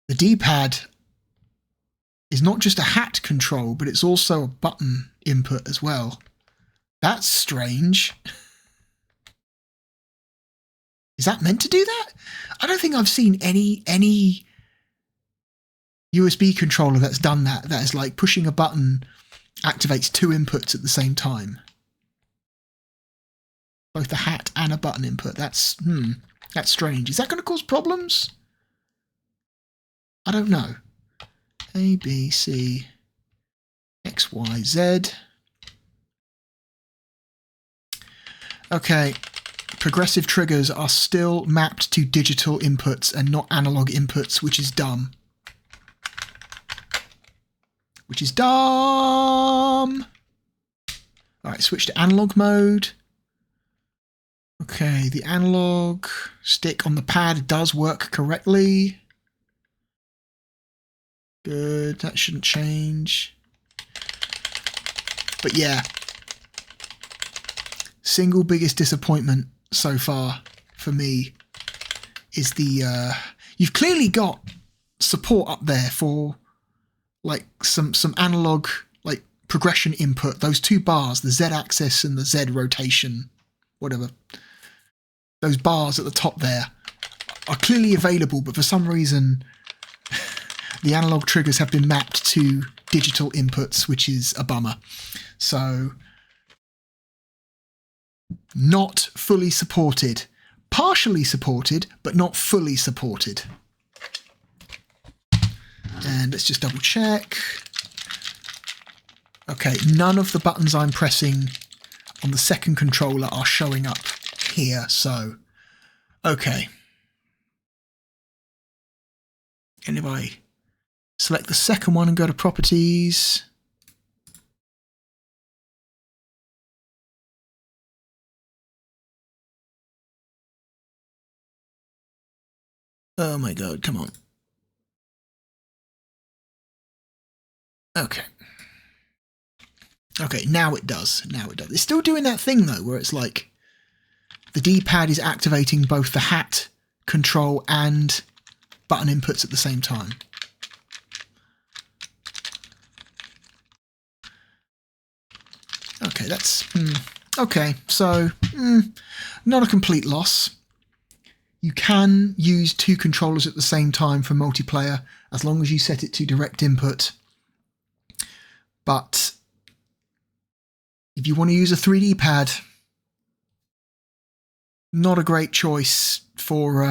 The D-pad is not just a hat control, but it's also a button input as well. That's strange. Is that meant to do that? I don't think I've seen any USB controller that's done that. That is like pushing a button activates two inputs at the same time. Both the hat and a button input. That's strange. Is that going to cause problems? I don't know. A, B, C, X, Y, Z. Okay. Progressive triggers are still mapped to digital inputs and not analog inputs, which is dumb. Which is dumb! Alright, switch to analog mode. Okay, the analog stick on the pad does work correctly. Good, that shouldn't change. But yeah, single biggest disappointment so far for me is the you've clearly got support up there for like some analog like progression input. Those two bars, the Z axis and the Z rotation, whatever, those bars at the top there are clearly available, but for some reason the analog triggers have been mapped to digital inputs, which is a bummer. So not fully supported. Partially supported, but not fully supported. And let's just double check. Okay, none of the buttons I'm pressing on the second controller are showing up here, so okay. And if I select the second one and go to properties, oh my god, come on. Okay. Okay, now it does. Now it does. It's still doing that thing though, where it's like the D-pad is activating both the hat control and button inputs at the same time. Okay, that's okay. So not a complete loss. You can use two controllers at the same time for multiplayer as long as you set it to direct input. But if you want to use a 3D pad, not a great choice for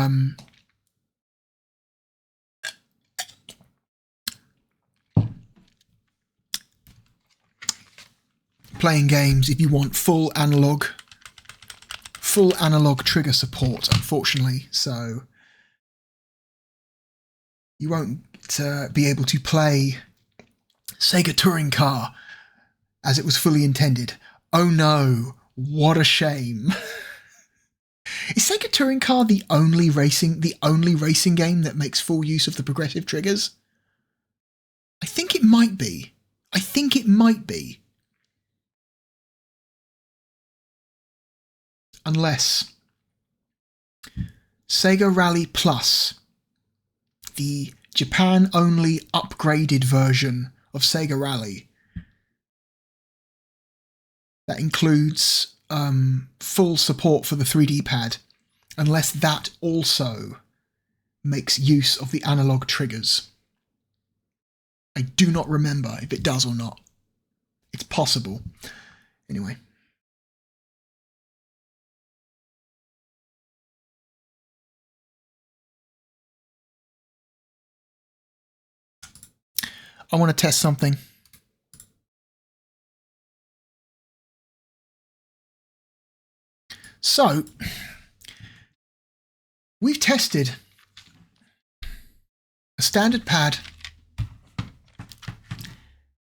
playing games if you want full analog trigger support, unfortunately. So you won't be able to play Sega Touring Car as it was fully intended. Oh no, what a shame. Is Sega Touring Car the only racing game that makes full use of the progressive triggers? I think it might be. I think it might be. Unless Sega Rally Plus, the Japan-only upgraded version of Sega Rally, that includes full support for the 3D pad, unless that also makes use of the analog triggers. I do not remember if it does or not. It's possible. Anyway. I want to test something. So, we've tested a standard pad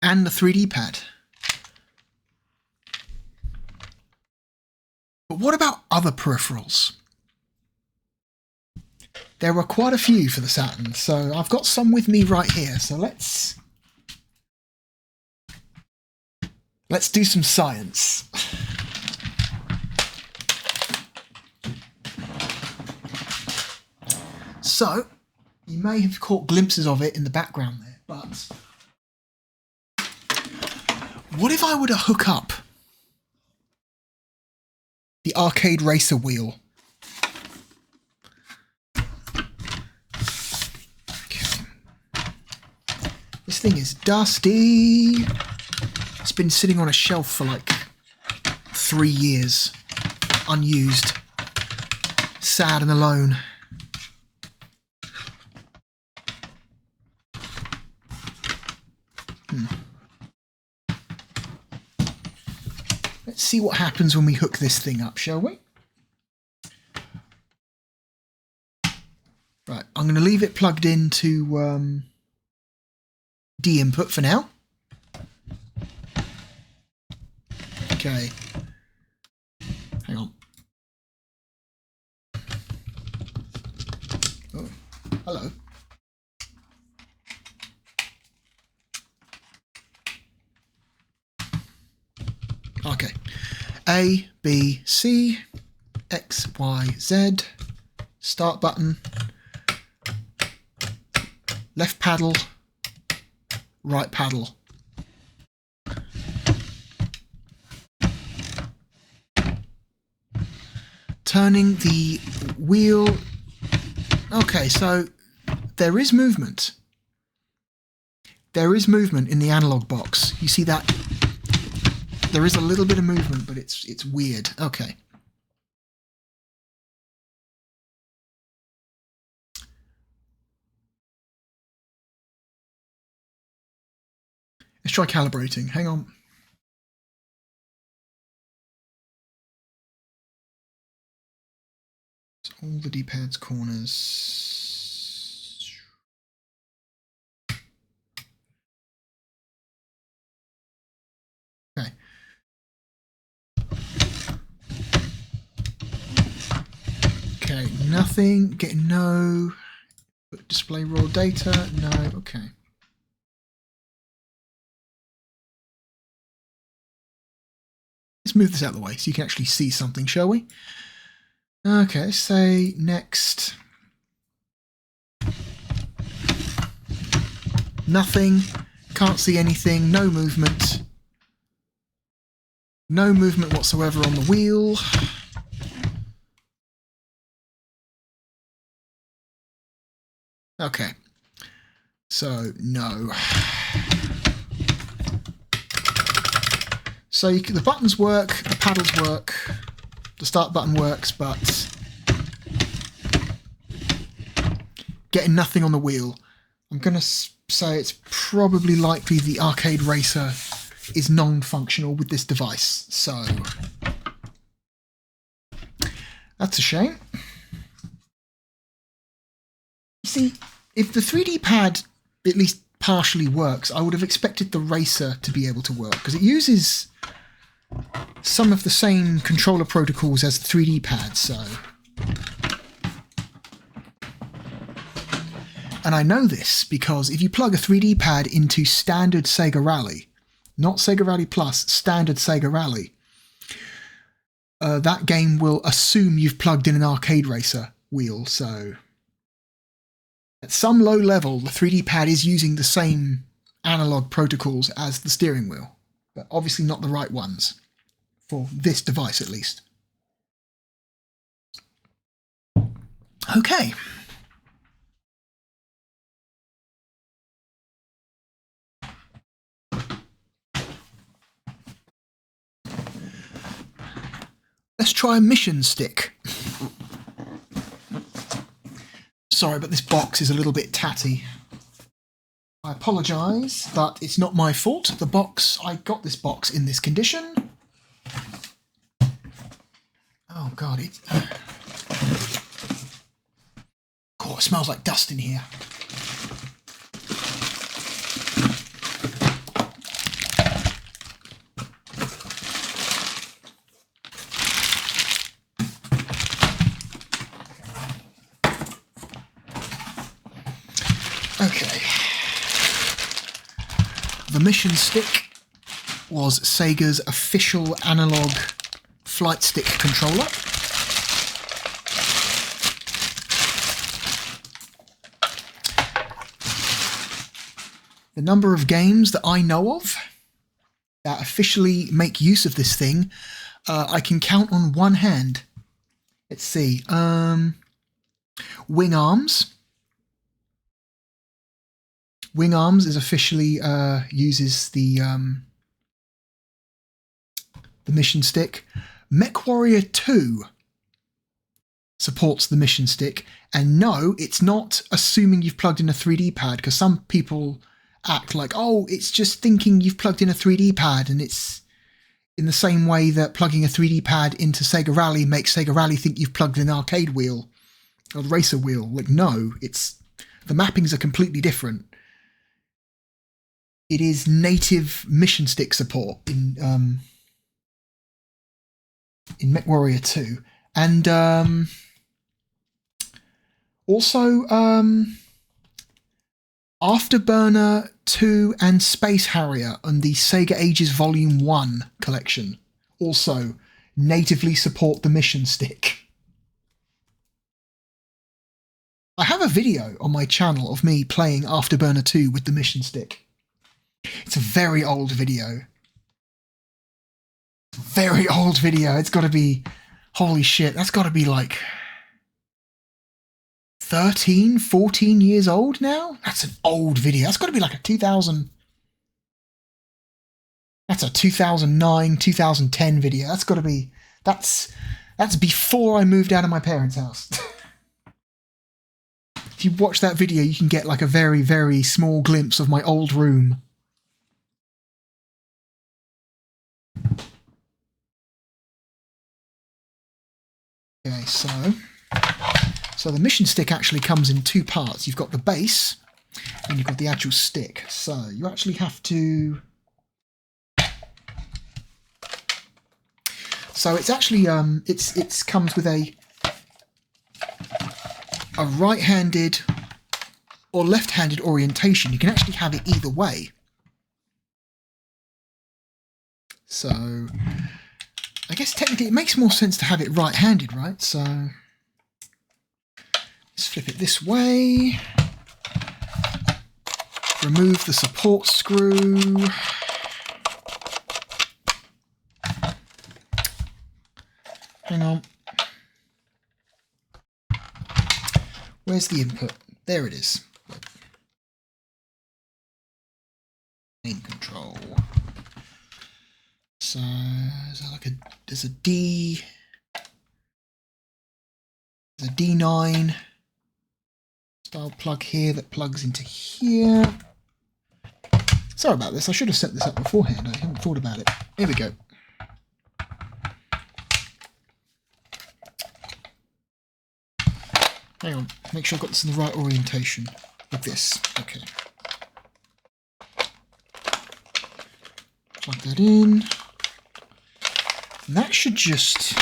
and the 3D pad. But what about other peripherals? There are quite a few for the Saturn, so I've got some with me right here. So let's do some science. So, you may have caught glimpses of it in the background there, but what if I were to hook up the arcade racer wheel? Okay. This thing is dusty. It's been sitting on a shelf for like 3 years, unused, sad and alone. Let's see what happens when we hook this thing up, shall we? Right, I'm going to leave it plugged into D input for now. Okay. Hang on. Oh, hello. Okay. A, B, C, X, Y, Z. Start button. Left paddle. Right paddle. Turning the wheel. Okay, so there is movement. There is movement in the analog box. You see that? There is a little bit of movement, but it's weird. Okay. Let's try calibrating. Hang on. So all the D-pads, corners. Okay. Okay, nothing. Getting no. Display raw data. No. Okay. Let's move this out of the way so you can actually see something, shall we? Okay, let's say next. Nothing. Can't see anything. No movement. No movement whatsoever on the wheel. Okay. So, no. So the buttons work, the paddles work, the start button works, but getting nothing on the wheel. I'm going to say it's probably likely the arcade racer is non-functional with this device. So that's a shame. See, if the 3D pad at least partially works, I would have expected the racer to be able to work, because it uses some of the same controller protocols as the 3D pad, so. And I know this because if you plug a 3D pad into standard Sega Rally, not Sega Rally Plus, standard Sega Rally, that game will assume you've plugged in an arcade racer wheel, so at some low level, the 3D pad is using the same analog protocols as the steering wheel, but obviously not the right ones, for this device at least. Okay. let's try a mission stick. Sorry, but this box is a little bit tatty. I apologise, but it's not my fault. The box, I got this box in this condition. Oh God, it smells like dust in here. Okay. The mission stick was Sega's official analog flight stick controller. The number of games that I know of that officially make use of this thing, I can count on one hand. Let's see. Wing Arms. Wing Arms is officially uses the mission stick. MechWarrior 2 supports the mission stick, and no, it's not assuming you've plugged in a 3D pad, because some people act like, oh, it's just thinking you've plugged in a 3D pad, and it's in the same way that plugging a 3D pad into Sega Rally makes Sega Rally think you've plugged in an arcade wheel or the racer wheel. Like, no, it's the mappings are completely different. It is native mission stick support in MechWarrior 2, and also Afterburner 2 and Space Harrier on the Sega Ages Volume 1 collection also natively support the mission stick. I have a video on my channel of me playing Afterburner 2 with the mission stick. It's a very old video. Very old video. It's got to be, holy shit, that's got to be like 13, 14 years old now? That's an old video. That's got to be like a 2000... That's a 2009, 2010 video. That's got to be... That's before I moved out of my parents' house. If you watch that video, you can get like a very, very small glimpse of my old room. Okay, so the mission stick actually comes in two parts. You've got the base, and you've got the actual stick. So you actually have to... So it's actually it's comes with a right-handed or left-handed orientation. You can actually have it either way. So I guess technically it makes more sense to have it right-handed, right? So let's flip it this way. Remove the support screw. Hang on. Where's the input? There it is. Main control. So is that like there's a D9 style plug here that plugs into here. Sorry about this. I should have set this up beforehand. I haven't thought about it. Here we go. Hang on, make sure I've got this in the right orientation. Like this. Okay. Plug that in. And that should just,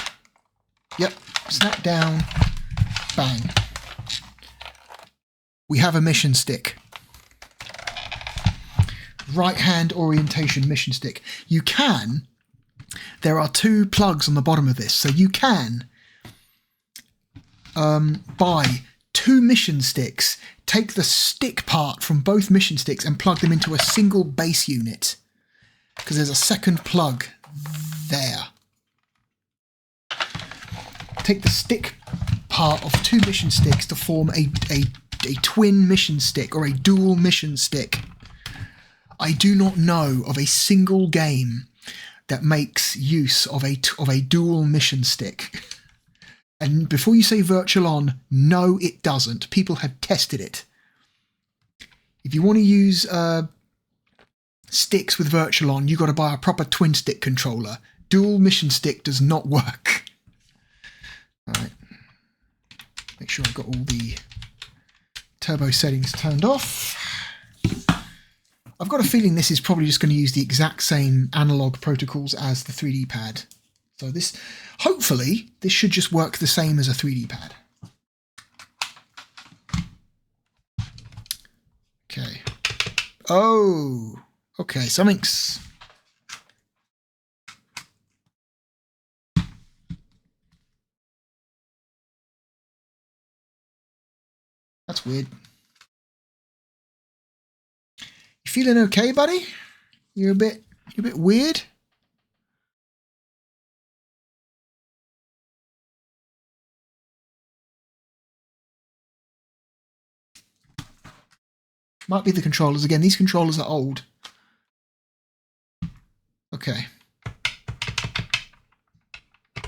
yep, snap down, bang. We have a mission stick. Right hand orientation mission stick. You can, there are two plugs on the bottom of this, so you can buy two mission sticks, take the stick part from both mission sticks and plug them into a single base unit, because there's a second plug there. Take the stick part of two mission sticks to form a twin mission stick or a dual mission stick. I do not know of a single game that makes use of a dual mission stick. And before you say Virtual On, no, it doesn't. People have tested it. If you want to use sticks with Virtual On, you've got to buy a proper twin stick controller. Dual mission stick does not work. All right. Make sure I've got all the turbo settings turned off. I've got a feeling this is probably just going to use the exact same analog protocols as the 3D pad. So this, hopefully, this should just work the same as a 3D pad. Okay. Oh, okay, something's... That's weird. You feeling okay, buddy? You're a bit weird? Might be the controllers again. These controllers are old. Okay. Oh,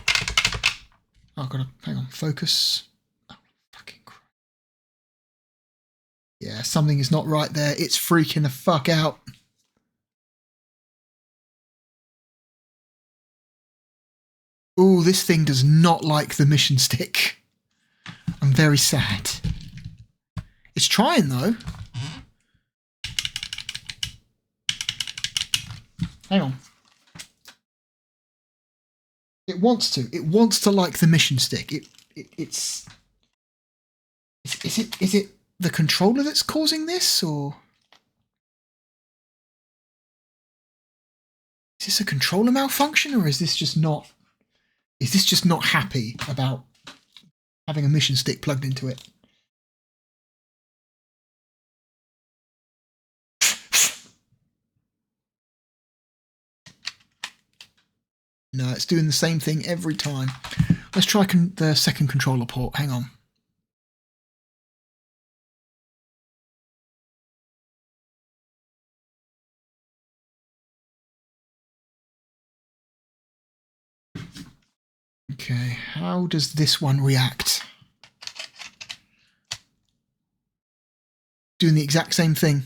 I've got to, hang on, focus. Oh, fucking crap. Yeah, something is not right there. It's freaking the fuck out. Ooh, this thing does not like the mission stick. I'm very sad. It's trying though. Hang on. It wants to. It wants to like the mission stick. Is it the controller that's causing this, or is this a controller malfunction, or is this just not happy about having a mission stick plugged into it? No, it's doing the same thing every time. Let's try the second controller port. Hang on. Okay, how does this one react? Doing the exact same thing.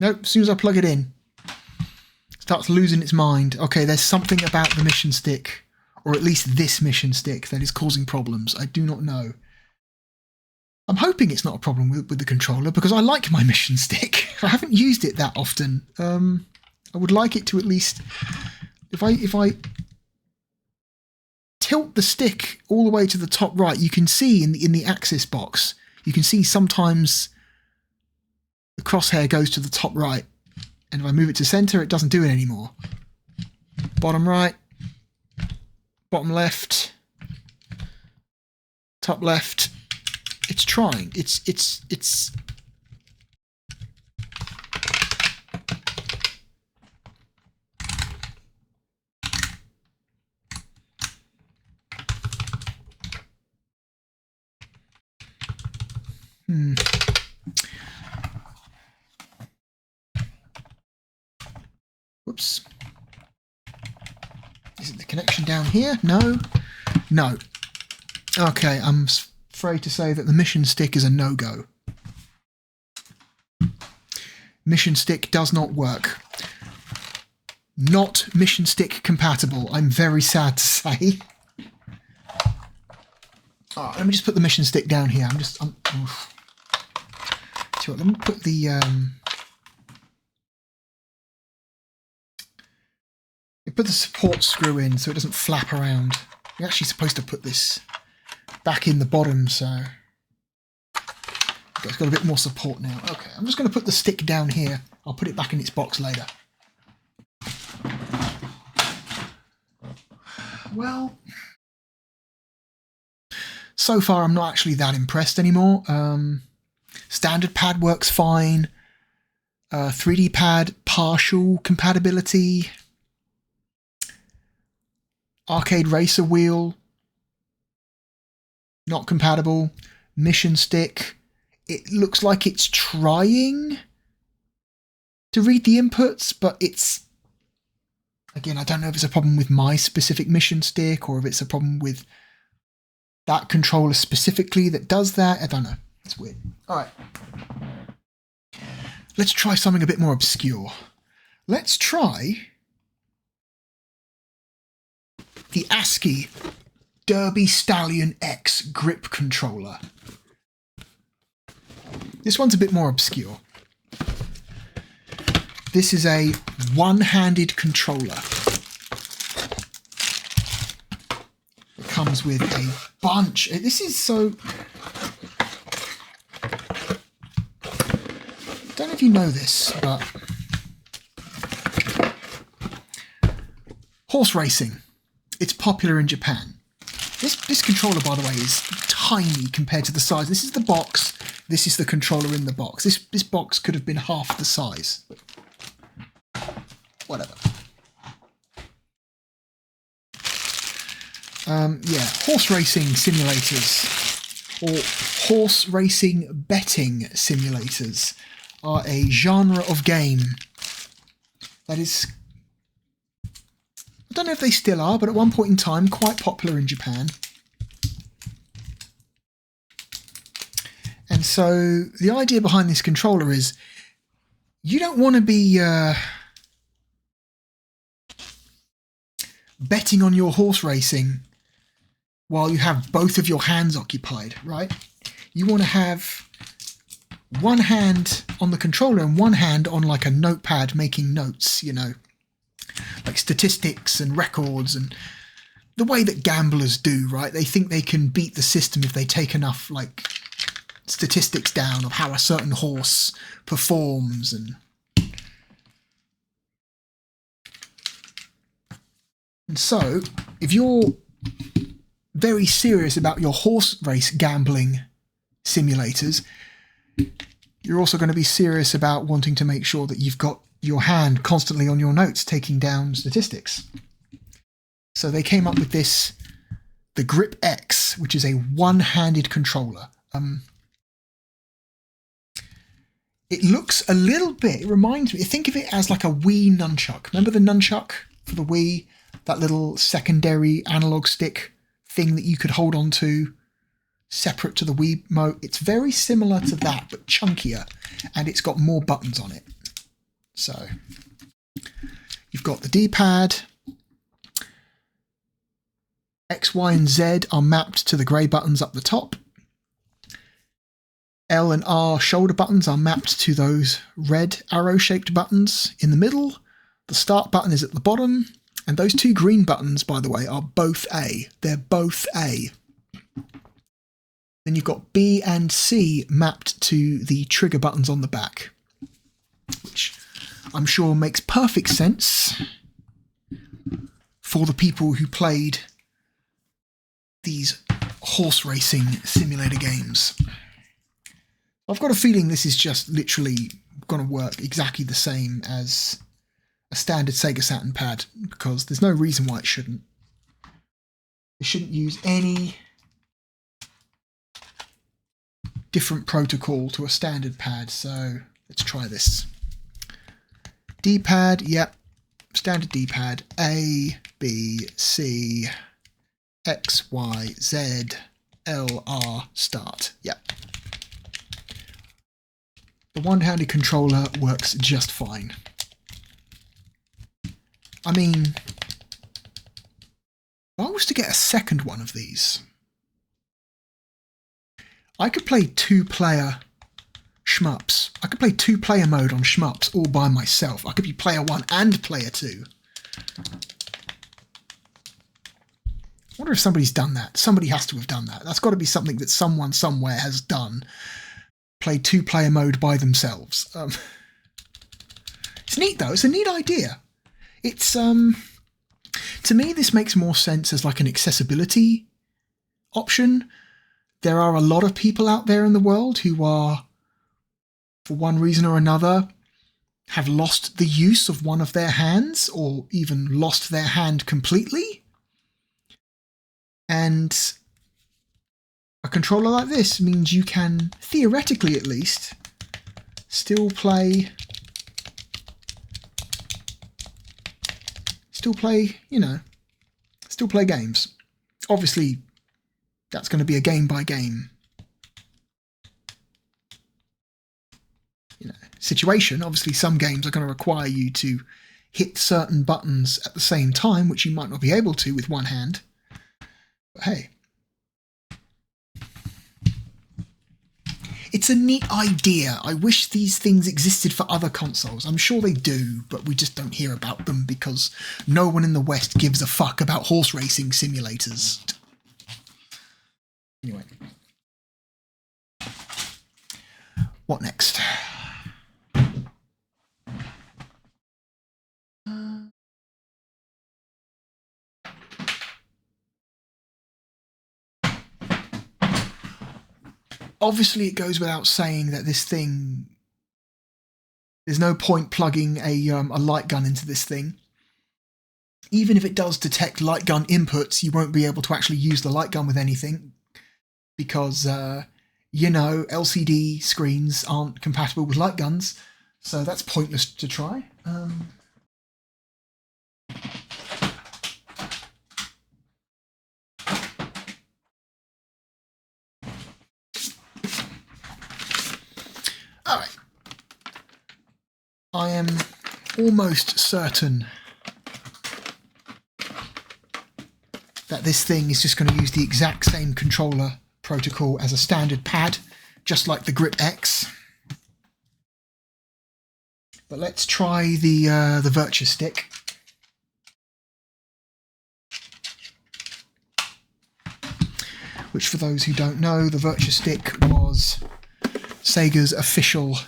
Nope, as soon as I plug it in, it starts losing its mind. Okay, there's something about the mission stick, or at least this mission stick, that is causing problems. I do not know. I'm hoping it's not a problem with the controller, because I like my mission stick. I haven't used it that often. I would like it to at least, if I tilt the stick all the way to the top right, you can see in the axis box, you can see sometimes the crosshair goes to the top right, and if I move it to center, it doesn't do it anymore. Bottom right, bottom left, top left. It's trying. It's Whoops. Is it the connection down here? No. No. Okay, I'm afraid to say that the mission stick is a no-go. Mission stick does not work. Not mission stick compatible, I'm very sad to say. Oh, let me just put the mission stick down here. Let me put the put the support screw in so it doesn't flap around. You're actually supposed to put this back in the bottom, so okay, it's got a bit more support now. Okay, I'm just going to put the stick down here. I'll put it back in its box later. Well, so far I'm not actually that impressed anymore. Standard pad works fine. 3D pad partial compatibility. Arcade racer wheel not compatible. Mission stick, it looks like it's trying, to read the inputs, but it's, again, I don't know if it's a problem with my specific mission stick or if it's a problem with that controller specifically that does that. I don't know. It's weird. All right. Let's try something a bit more obscure. Let's try the ASCII Derby Stallion X grip controller. This one's a bit more obscure. This is a one-handed controller. It comes with a bunch. This is so... I don't know if you know this, but horse racing, it's popular in Japan. This controller, by the way, is tiny compared to the size. This is the box. This is the controller in the box. This box could have been half the size. But whatever. Yeah, horse racing simulators or horse racing betting simulators are a genre of game that is, I don't know if they still are, but at one point in time, quite popular in Japan. And so the idea behind this controller is you don't want to be betting on your horse racing while you have both of your hands occupied, right? You want to have one hand on the controller and one hand on like a notepad making notes, you know, like statistics and records and the way that gamblers do, right? They think they can beat the system if they take enough like statistics down of how a certain horse performs. And so if you're very serious about your horse race gambling simulators, you're also going to be serious about wanting to make sure that you've got your hand constantly on your notes taking down statistics. So they came up with this, the Grip X, which is a one-handed controller. It looks a little bit, it reminds me, think of it as like a Wii nunchuck. Remember the nunchuck for the Wii? That little secondary analog stick thing that you could hold on to separate to the Wii Remote. It's very similar to that, but chunkier, and it's got more buttons on it. So you've got the D-pad. X, Y, and Z are mapped to the grey buttons up the top. L and R shoulder buttons are mapped to those red arrow-shaped buttons in the middle. The start button is at the bottom. And those two green buttons, by the way, are both A. They're both A. Then you've got B and C mapped to the trigger buttons on the back, which I'm sure makes perfect sense for the people who played these horse racing simulator games. I've got a feeling this is just literally going to work exactly the same as a standard Sega Saturn pad, because there's no reason why it shouldn't. It shouldn't use any different protocol to a standard pad, so let's try this. D-pad, yep, standard D-pad, A, B, C, X, Y, Z, L, R, start, yep. The one-handed controller works just fine. I mean, if I was to get a second one of these, I could play two-player shmups. I could play two-player mode on shmups all by myself. I could be player 1 and player 2. I wonder if somebody's done that. Somebody has to have done that. That's got to be something that someone somewhere has done. Play two-player mode by themselves. It's neat, though. It's a neat idea. It's, to me, this makes more sense as like an accessibility option. There are a lot of people out there in the world who are, for one reason or another, have lost the use of one of their hands or even lost their hand completely. And a controller like this means you can, theoretically at least, still play still play, you know, still play games. Obviously, that's going to be a game by game, you know, situation. Obviously, some games are going to require you to hit certain buttons at the same time, which you might not be able to with one hand. But hey, it's a neat idea. I wish these things existed for other consoles. I'm sure they do, but we just don't hear about them because no one in the West gives a fuck about horse racing simulators. Anyway. What next? Obviously, it goes without saying that this thing, there's no point plugging a light gun into this thing. Even if it does detect light gun inputs, you won't be able to actually use the light gun with anything because, you know, LCD screens aren't compatible with light guns, so that's pointless to try. All right. I am almost certain that this thing is just going to use the exact same controller protocol as a standard pad, just like the Grip X. But let's try the Virtua stick. Which, for those who don't know, the Virtua stick was Sega's official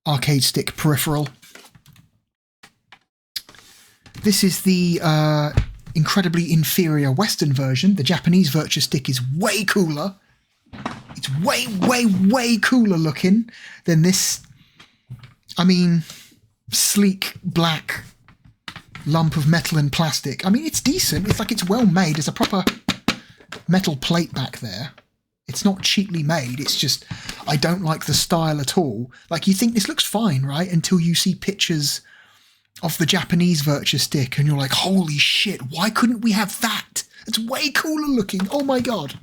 arcade stick peripheral. This is the incredibly inferior Western version. The Japanese Virtua stick is way cooler. It's way, way, way cooler looking than this, I mean, sleek black lump of metal and plastic. I mean, it's decent. It's like it's well made. There's a proper metal plate back there. It's not cheaply made. It's just, I don't like the style at all. Like, you think this looks fine, right? Until you see pictures of the Japanese Virtua stick and you're like, holy shit, why couldn't we have that? It's way cooler looking. Oh my god.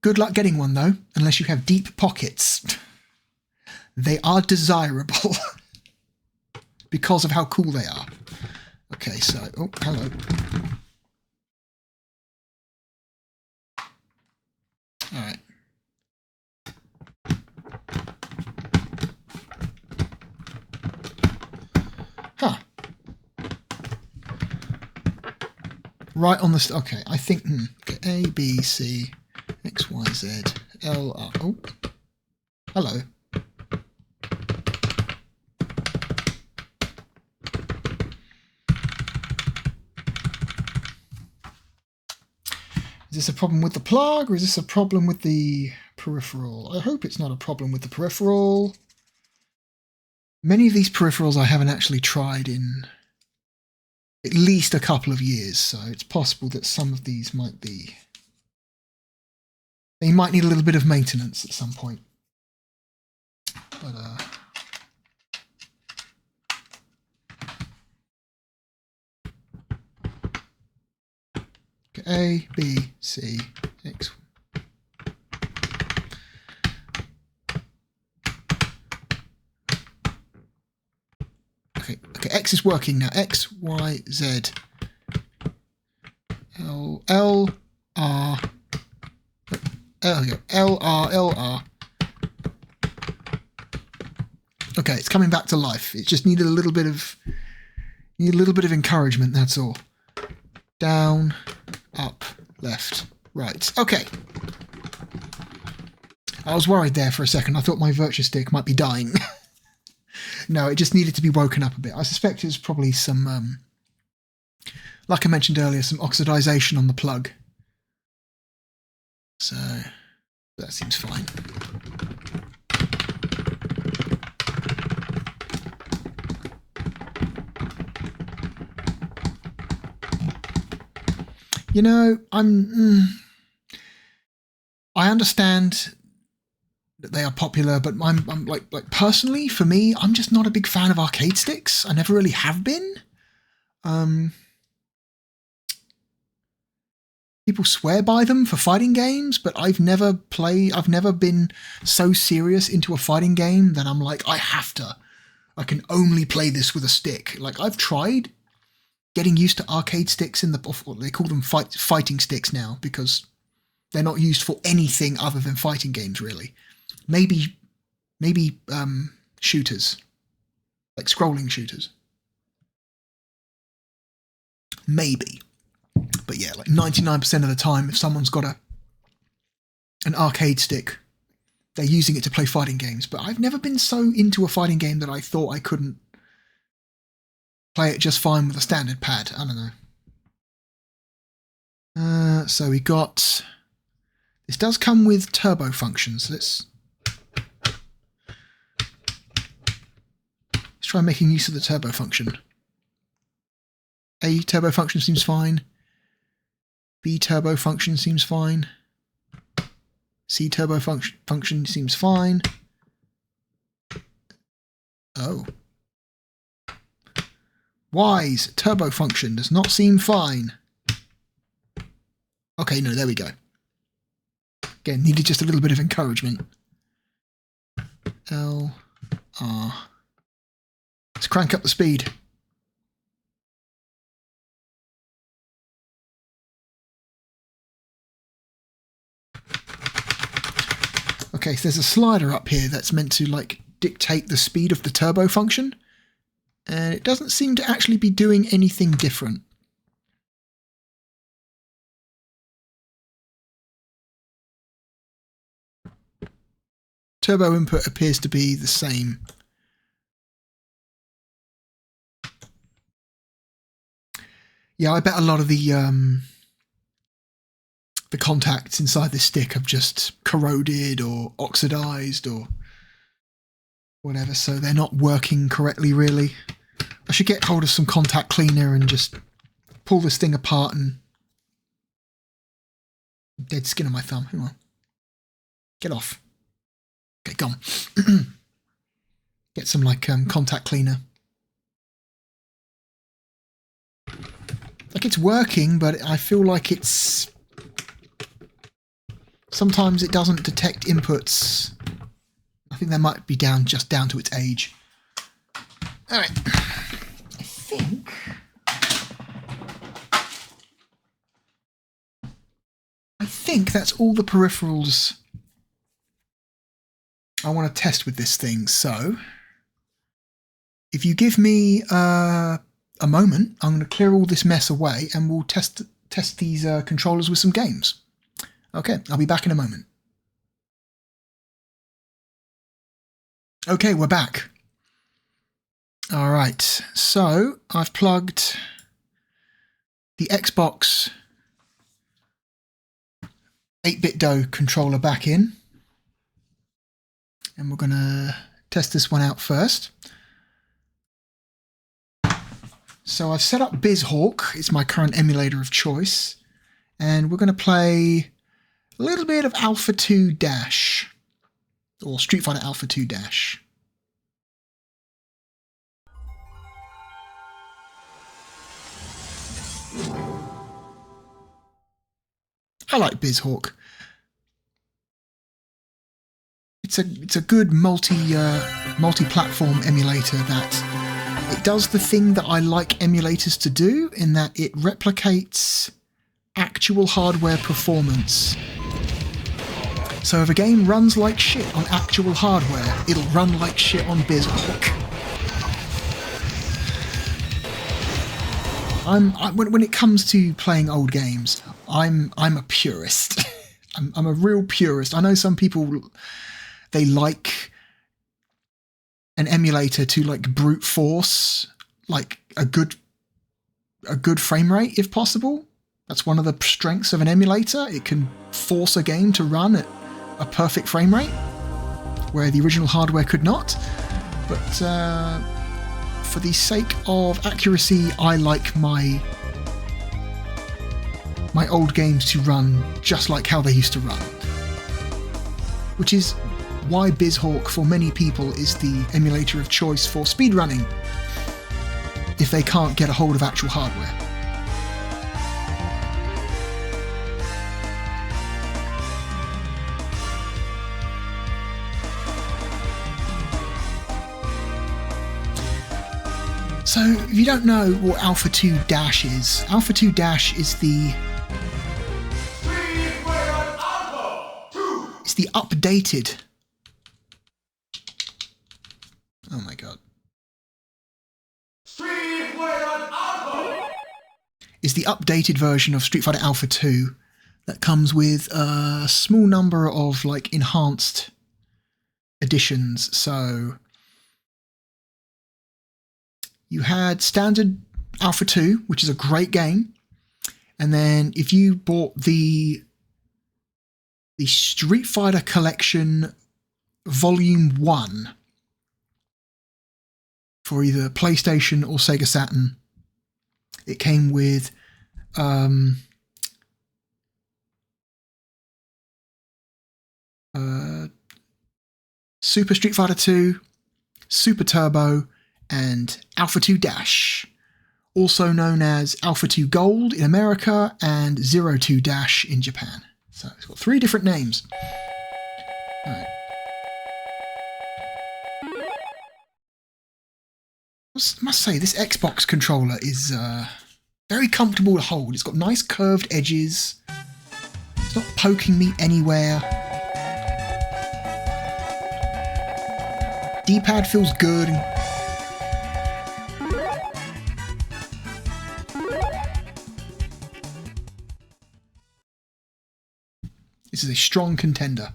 Good luck getting one though, unless you have deep pockets. They are desirable because of how cool they are. Okay, so, oh, hello. All right. Huh. Right on the... Okay, I think... Okay, A, B, C, X, Y, Z, L, R... Oh. Hello. Is this a problem with the plug, or is this a problem with the peripheral? I hope it's not a problem with the peripheral. Many of these peripherals I haven't actually tried in at least a couple of years, so it's possible that some of these might be... They might need a little bit of maintenance at some point. But, A, B, C, X. Okay, X is working now. X, Y, Z, L, L, R. There we go. L, R, L, R. Okay, it's coming back to life. It just needed a little bit of encouragement, that's all. Down, up, left, right. Okay. I was worried there for a second. I thought my Virtua stick might be dying. No, it just needed to be woken up a bit. I suspect it was probably some, like I mentioned earlier, some oxidization on the plug. So, that seems fine. You know, I understand that they are popular, but I'm like personally, for me, I'm just not a big fan of arcade sticks. I never really have been. People swear by them for fighting games, but I've never been so serious into a fighting game that I'm like, I can only play this with a stick. Like, I've tried getting used to arcade sticks they call them fighting sticks now, because they're not used for anything other than fighting games, really. Maybe shooters, like scrolling shooters. Maybe. But yeah, like 99% of the time, if someone's got an arcade stick, they're using it to play fighting games. But I've never been so into a fighting game that I thought I couldn't play it just fine with a standard pad. I don't know. So we got... This does come with turbo functions. Let's try making use of the turbo function. A turbo function seems fine. B turbo function seems fine. C turbo function seems fine. Oh. Y's turbo function does not seem fine. Okay, no, there we go. Again, needed just a little bit of encouragement. L, R. Let's crank up the speed. Okay, so there's a slider up here that's meant to like dictate the speed of the turbo function, and it doesn't seem to actually be doing anything different. Turbo input appears to be the same. Yeah, I bet a lot of the contacts inside this stick have just corroded or oxidized or whatever, so they're not working correctly, really. I should get hold of some contact cleaner and just pull this thing apart and... Dead skin on my thumb. Hang on. Get off. Okay, gone. Get some, like, contact cleaner. Like, it's working, but I feel like it's... Sometimes it doesn't detect inputs. I think that might be just down to its age. Alright. I think that's all the peripherals I want to test with this thing. So, if you give me a moment, I'm going to clear all this mess away and we'll test these controllers with some games. Okay, I'll be back in a moment. Okay, we're back. All right, so I've plugged the Xbox 8BitDo controller back in. And we're going to test this one out first. So I've set up BizHawk. It's my current emulator of choice. And we're going to play a little bit of Alpha 2 Dash. Or Street Fighter Alpha 2 Dash. I like BizHawk. It's a good multi-platform emulator that it does the thing that I like emulators to do, in that it replicates actual hardware performance. So if a game runs like shit on actual hardware, it'll run like shit on BizHawk. When it comes to playing old games, I'm a purist. I'm a real purist. I know some people, they like an emulator to like brute force like a good frame rate if possible. That's one of the strengths of an emulator. It can force a game to run at a perfect frame rate where the original hardware could not. But for the sake of accuracy, I like my old games to run just like how they used to run, which is why BizHawk for many people is the emulator of choice for speedrunning if they can't get a hold of actual hardware. So, if you don't know what Alpha 2 Dash is, Alpha 2 Dash is the updated. Oh my god. Is the updated version of Street Fighter Alpha 2 that comes with a small number of like enhanced additions. So you had standard Alpha 2, which is a great game. And then if you bought the Street Fighter Collection Volume 1 for either PlayStation or Sega Saturn, it came with Super Street Fighter 2, Super Turbo, and Alpha 2 Dash, also known as Alpha 2 Gold in America and 02 Dash in Japan. So it's got 3 different names. All right. I must say, this Xbox controller is very comfortable to hold. It's got nice curved edges. It's not poking me anywhere. D-pad feels good. This is a strong contender.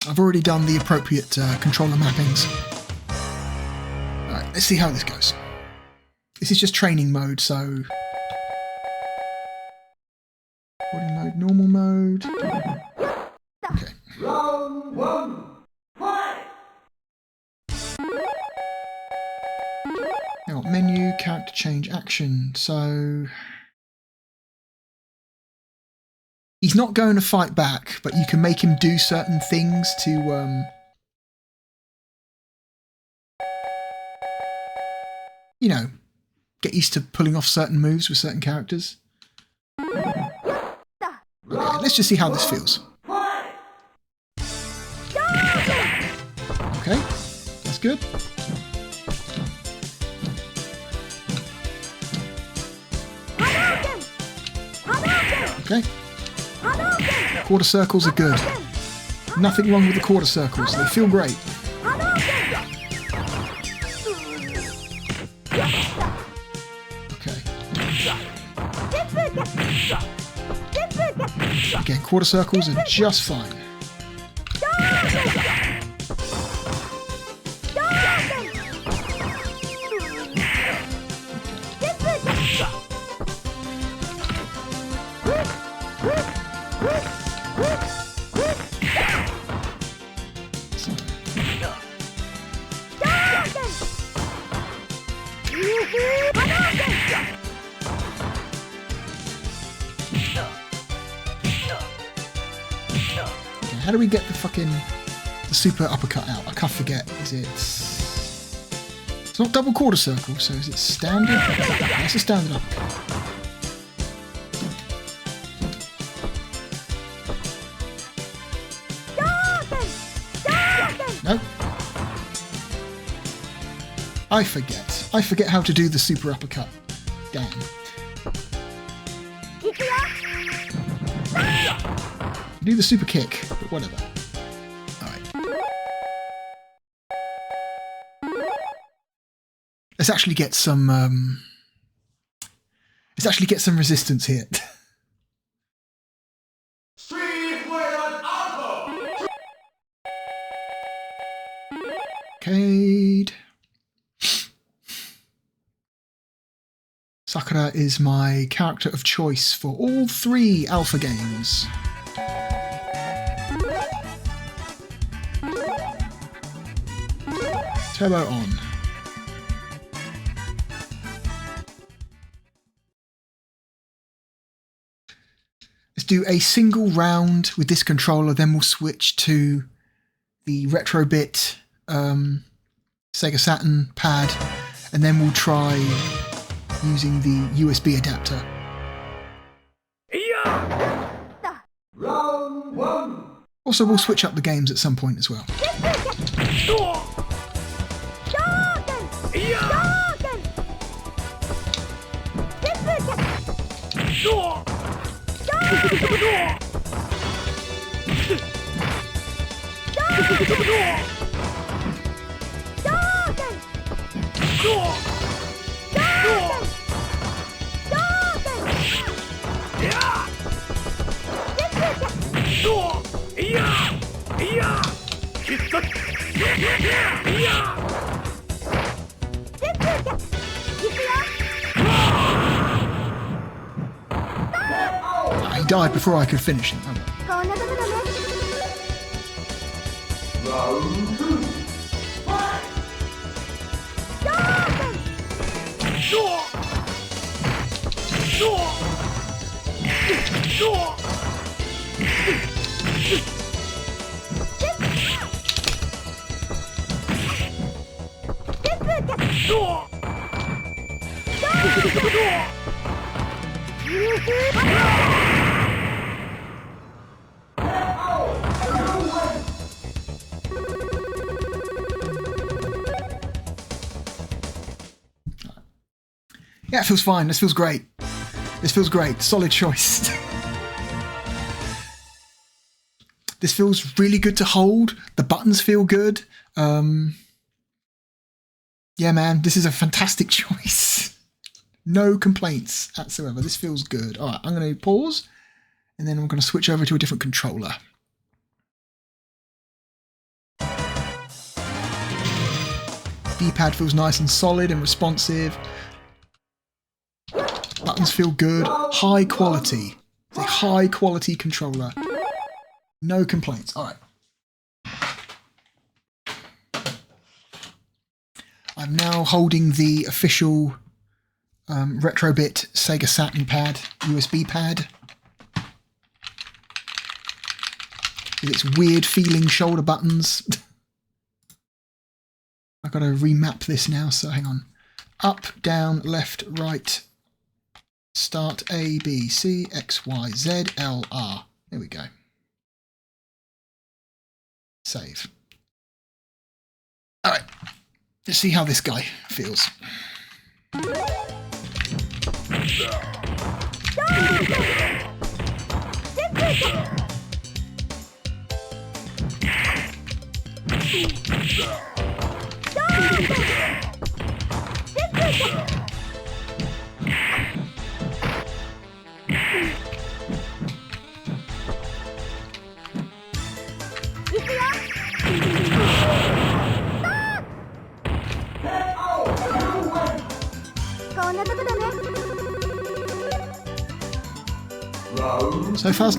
I've already done the appropriate controller mappings. Alright, let's see how this goes. This is just training mode, so... Recording mode, normal mode... Okay. Round 1, fight! Now, menu, character change, action. So... He's not going to fight back, but you can make him do certain things to, you know, get used to pulling off certain moves with certain characters. Okay, let's just see how this feels. Okay, that's good. Okay. Quarter circles are good. Nothing wrong with the quarter circles. They feel great. Okay. Again, quarter circles are just fine. How do we get the super uppercut out? I can't forget. Is it... It's not double quarter circle, so is it standard? That's a standard uppercut. Nope. I forget. I forget how to do the super uppercut. Damn. Do the super kick, but whatever. Alright. Let's actually get some resistance here. Cade. Sakura is my character of choice for all 3 alpha games. Turbo on. do a single round with this controller, then we'll switch to the Retrobit Sega Saturn pad, and then we'll try using the USB adapter. Round 1. Also, we'll switch up the games at some point as well. He died before I could finish him. Round 2. Fight! Yeah, it feels fine. This feels great. This feels great. Solid choice. This feels really good to hold. The buttons feel good. Yeah, man, this is a fantastic choice. No complaints whatsoever. This feels good. All right, I'm going to pause, and then I'm going to switch over to a different controller. D-pad feels nice and solid and responsive. Buttons feel good. High quality. It's a high quality controller. No complaints. All right. I'm now holding the official Retrobit Sega Saturn pad, USB pad. With its weird feeling shoulder buttons. I've got to remap this now, so hang on. Up, down, left, right. Start A, B, C, X, Y, Z, L, R. There we go. Save. All right. Let's see how this guy feels.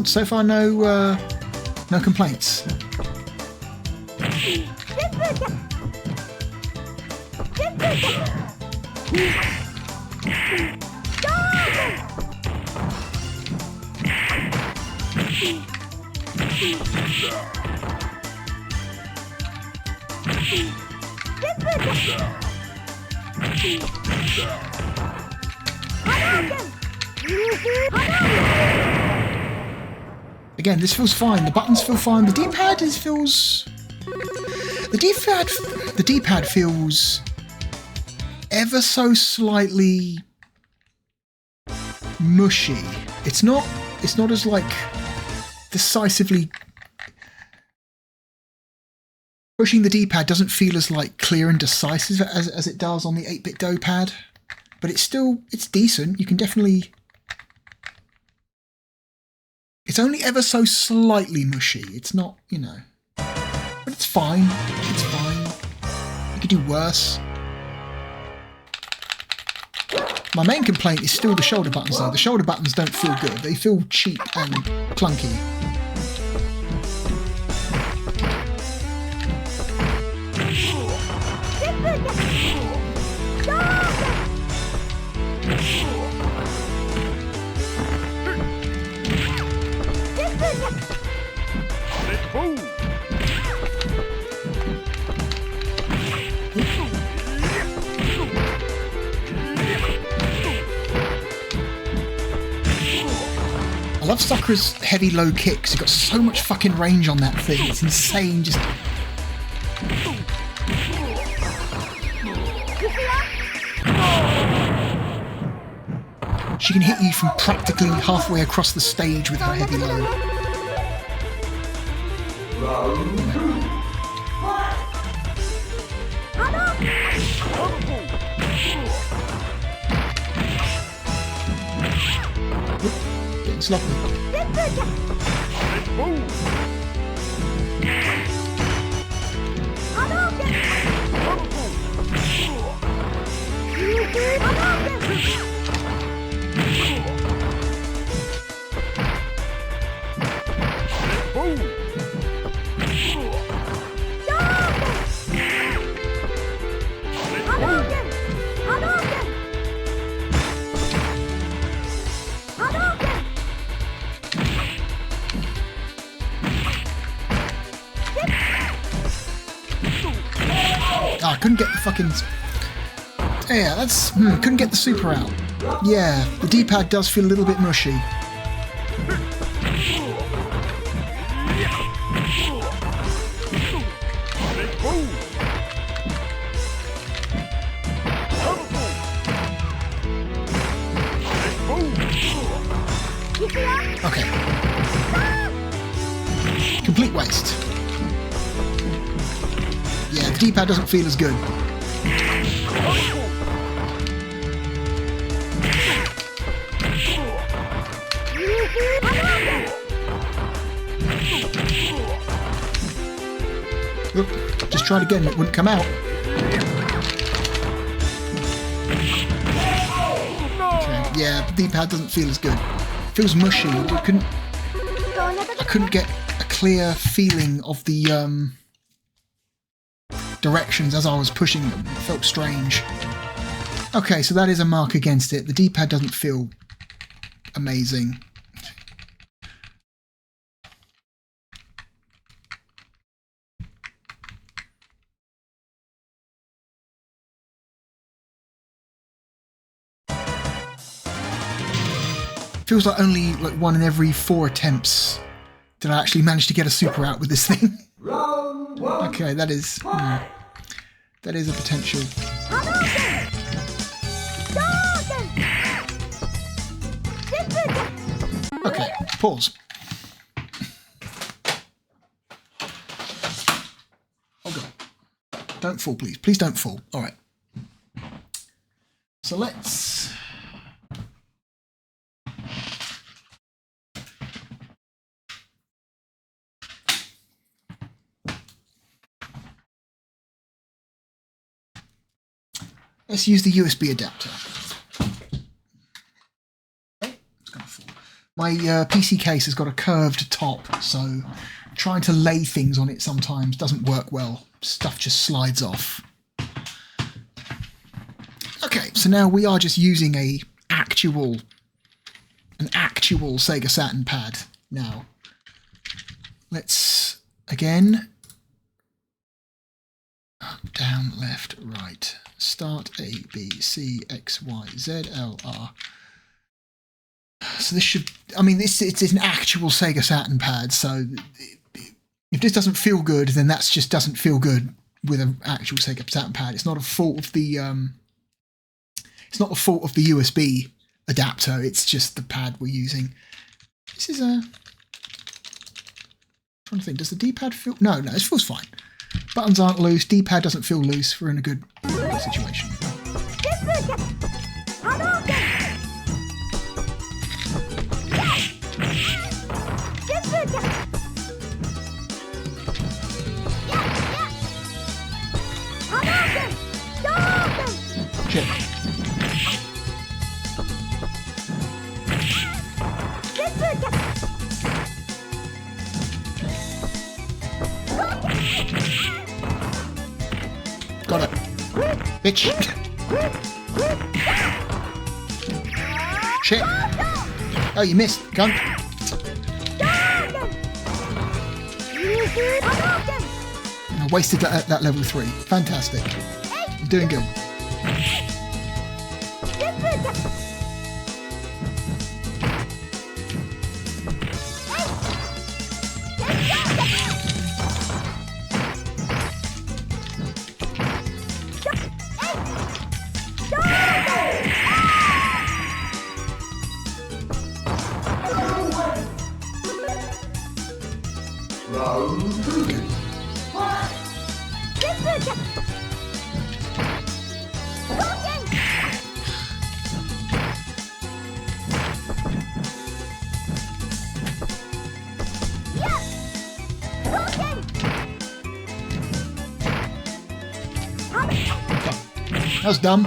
So far, no complaints. Again, this feels fine. The buttons feel fine. The D-pad feels. The D-pad feels ever so slightly mushy. It's not as like decisively. Pushing the D-pad doesn't feel as like clear and decisive as it does on the 8-bit Do pad, but it's decent. You can definitely. It's only ever so slightly mushy. It's not, but it's fine. It's fine. You could do worse. My main complaint is still the shoulder buttons though. The shoulder buttons don't feel good. They feel cheap and clunky. I love Sakura's heavy low kicks. You've got so much fucking range on that thing. It's insane. Just she can hit you from practically halfway across the stage with her heavy low. Getting sloppy. I couldn't get the fucking... Yeah, that's... couldn't get the super out. Yeah, the D-pad does feel a little bit mushy. Okay. Complete waste. Yeah, the D-pad doesn't feel as good. Oop, just tried again, it wouldn't come out. Okay, yeah, the D-pad doesn't feel as good. It feels mushy. I couldn't get a clear feeling of the directions as I was pushing them. It felt strange. Okay, so that is a mark against it. The D-pad doesn't feel amazing. Feels like only like 1 in every 4 attempts did I actually manage to get a super out with this thing. Okay, that is a potential. Okay, pause. Oh god. Don't fall, please. Please don't fall. Alright. So let's use the USB adapter. Oh, it's gonna fall. My PC case has got a curved top, so trying to lay things on it sometimes doesn't work well. Stuff just slides off. Okay, so now we are just using an actual Sega Saturn pad now. Let's again up, down, left, right. Start A, B, C, X, Y, Z, L, R. So this should, I mean, it's an actual Sega Saturn pad, so if this doesn't feel good, then that's just doesn't feel good with an actual Sega Saturn pad. It's not a fault of the, it's not the fault of the USB adapter, it's just the pad we're using. This is I'm trying to think, does the D-pad feel, no, it feels fine. Buttons aren't loose, D-pad doesn't feel loose, we're in a good situation. Shit. Got it. Bitch. Shit. Oh, you missed, cunt. I wasted that level 3. Fantastic. I'm doing good. That was dumb.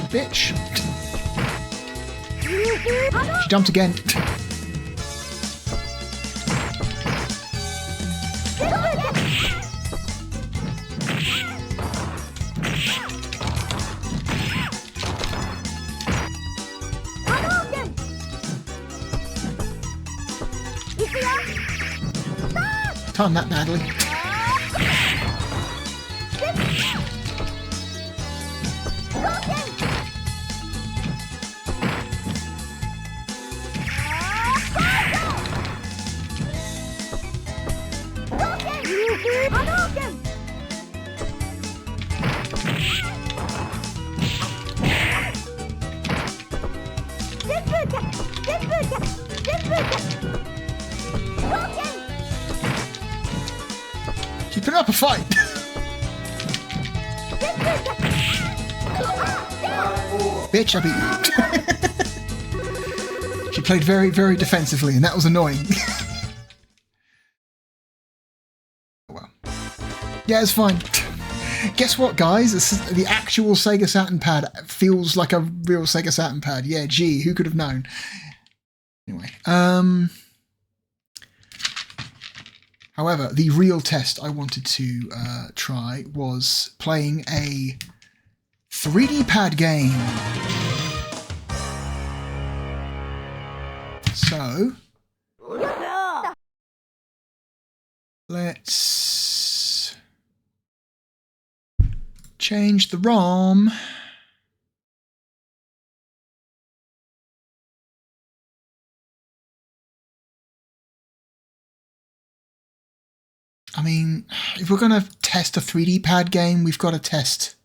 Bitch. She jumped again. Time that badly. She's putting up a fight. Bitch, I beat you. She played very, very defensively, and that was annoying. Well, yeah, it's fine. Guess what, guys? The actual Sega Saturn pad feels like a real Sega Saturn pad. Yeah, gee, who could have known? Anyway, however, the real test I wanted to try was playing a 3D pad game. So, let's change the ROM. I mean, if we're going to test a 3D pad game, we've got to test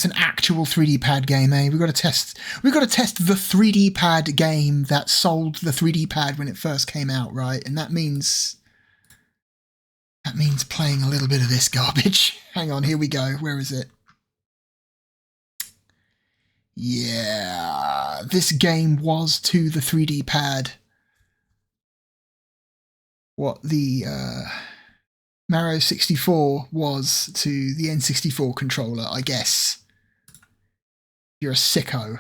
an actual 3D pad game, eh? We've got to test the 3D pad game that sold the 3D pad when it first came out, right? And that means playing a little bit of this garbage. Hang on, here we go. Where is it? Yeah, this game was to the 3D pad what the Mario 64 was to the N64 controller, I guess. You're a sicko.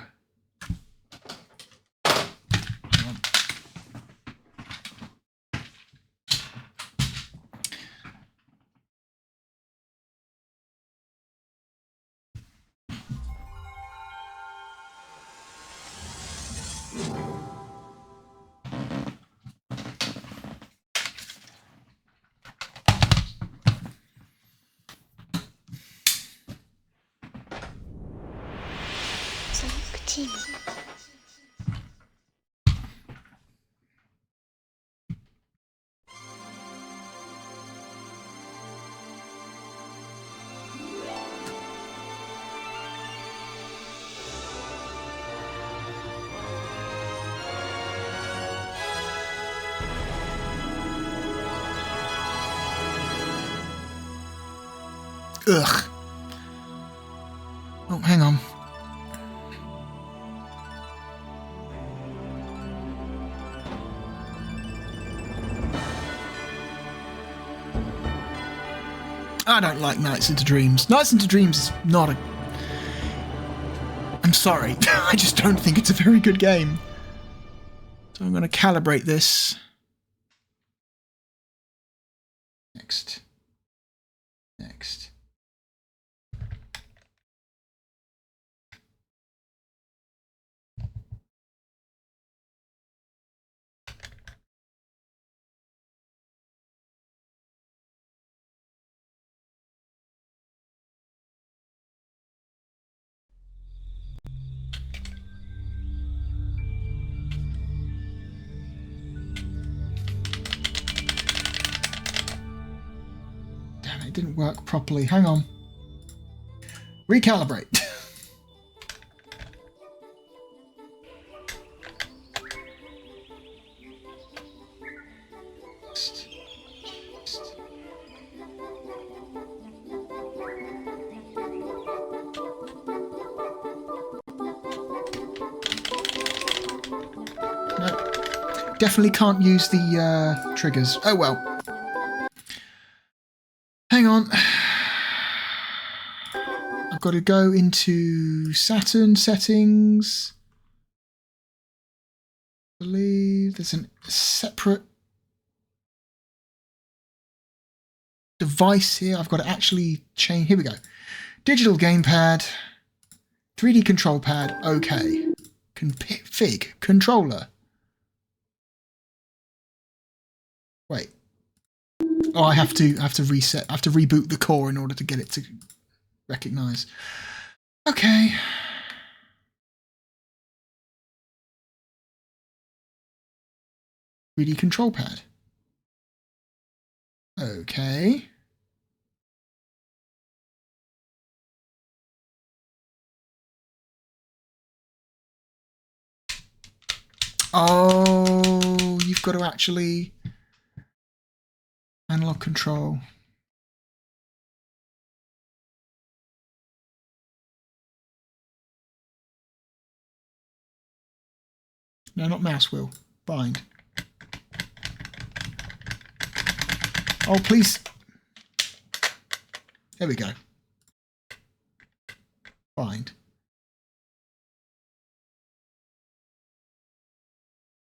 Ugh. Oh, hang on. I don't like Nights into Dreams. Nights into Dreams is not a... I'm sorry. I just don't think it's a very good game. So I'm going to calibrate this. Next. Next. Damn it, it didn't work properly. Hang on. Recalibrate. No, definitely can't use the triggers. Oh well. Hang on. I've got to go into Saturn settings. I believe there's a separate device here. I've got to actually change. Here we go. Digital gamepad, 3D control pad. Okay. Config controller. Wait. Oh, I have to reset. I have to reboot the core in order to get it to recognize. Okay. .3D control pad. Okay. Oh, you've got to actually analog control. No, not mouse wheel. Bind. Oh, please. There we go. Bind.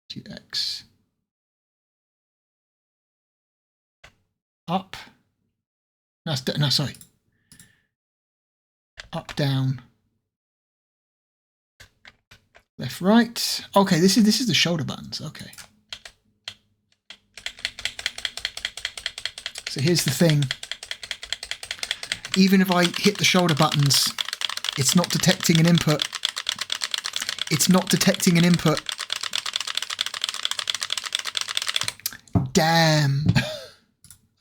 To X. Up. No, sorry. Up, down. Left, right. Okay, this is the shoulder buttons. Okay. So here's the thing. Even if I hit the shoulder buttons, it's not detecting an input. It's not detecting an input. Damn.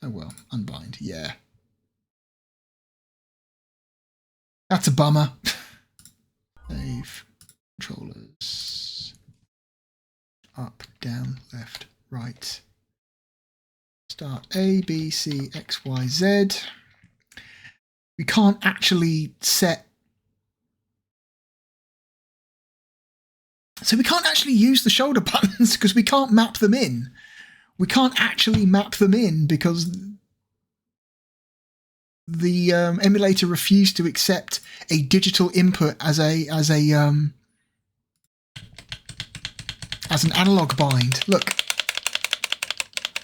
Oh well, unbind. Yeah. That's a bummer. Save. Controllers. Up, down, left, right. Start A, B, C, X, Y, Z. We can't actually set. So we can't actually use the shoulder buttons because we can't map them in. We can't actually map them in because the emulator refused to accept a digital input as an analog bind. Look.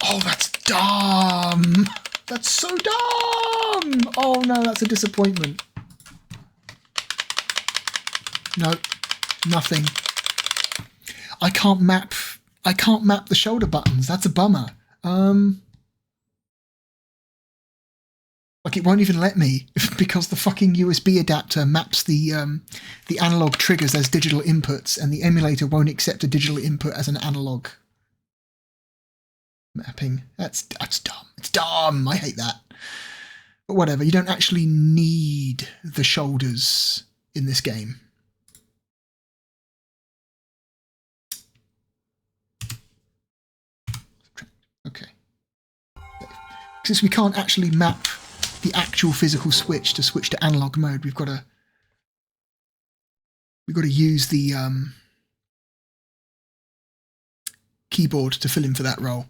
Oh, that's dumb. That's so dumb. Oh no, that's a disappointment. No, nothing. I can't map the shoulder buttons. That's a bummer. Like it won't even let me because the fucking USB adapter maps the analog triggers as digital inputs, and the emulator won't accept a digital input as an analog mapping. That's dumb. It's dumb. I hate that. But whatever. You don't actually need the shoulders in this game. Okay. Since we can't actually map the actual physical switch to analog mode, we've got to use the keyboard to fill in for that role.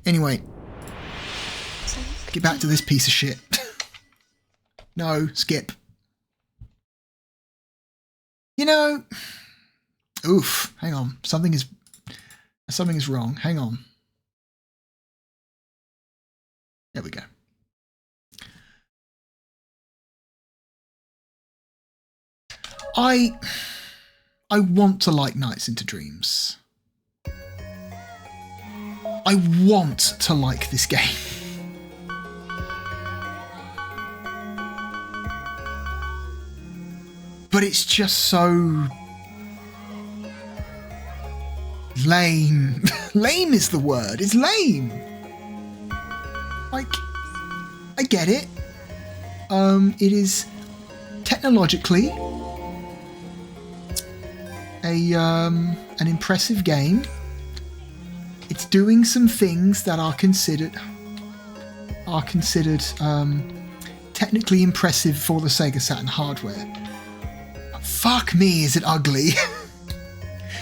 Anyway, get back to this piece of shit. No, skip. You know, oof, hang on. Something is Something's wrong. Hang on. There we go. I want to like Nights into Dreams. I want to like this game. But it's just so lame. Lame is the word. It's lame. Like, I get it. It is technologically an impressive game. It's doing some things that are considered technically impressive for the Sega Saturn hardware. But fuck me, is it ugly?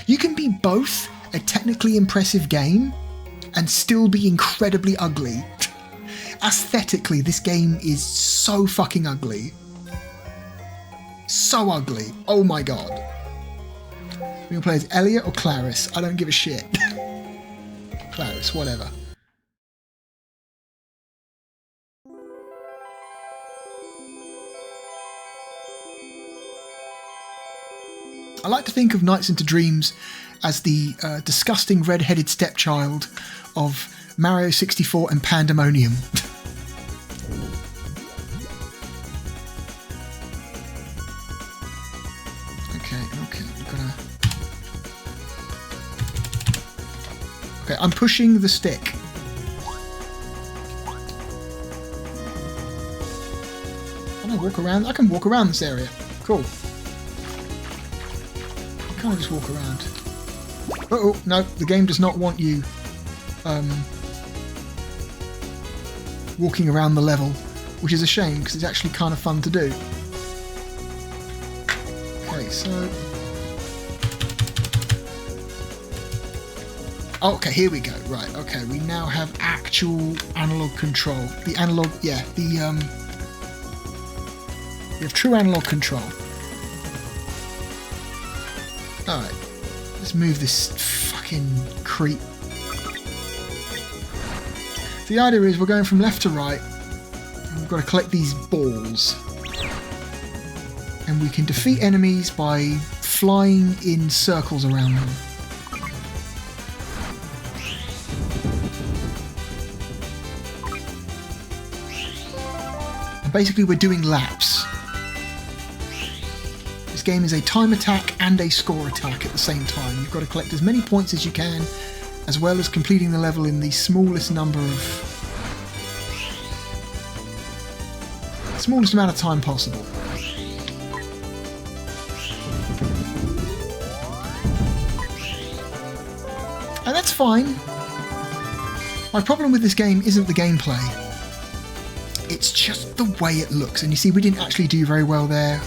You can be both a technically impressive game and still be incredibly ugly. Aesthetically, this game is so fucking ugly. So ugly. Oh my god. We can play as Elliot or Clarice. I don't give a shit. Clarice, whatever. I like to think of Nights into Dreams as the disgusting red-headed stepchild of Mario 64 and Pandemonium. Okay, I'm pushing the stick. Can I walk around? I can walk around this area. Cool. Can't I just walk around? Uh-oh, no, the game does not want you walking around the level, which is a shame because it's actually kind of fun to do. Okay, so... Oh, okay, here we go. Right, okay, we now have actual analog control. The analog, yeah, we have true analog control. Alright, let's move this fucking creep. The idea is we're going from left to right, and we've got to collect these balls. And we can defeat enemies by flying in circles around them. Basically, we're doing laps. This game is a time attack and a score attack at the same time. You've got to collect as many points as you can, as well as completing the level in the smallest amount of time possible. And that's fine. My problem with this game isn't the gameplay. It's just the way it looks. And you see, we didn't actually do very well there.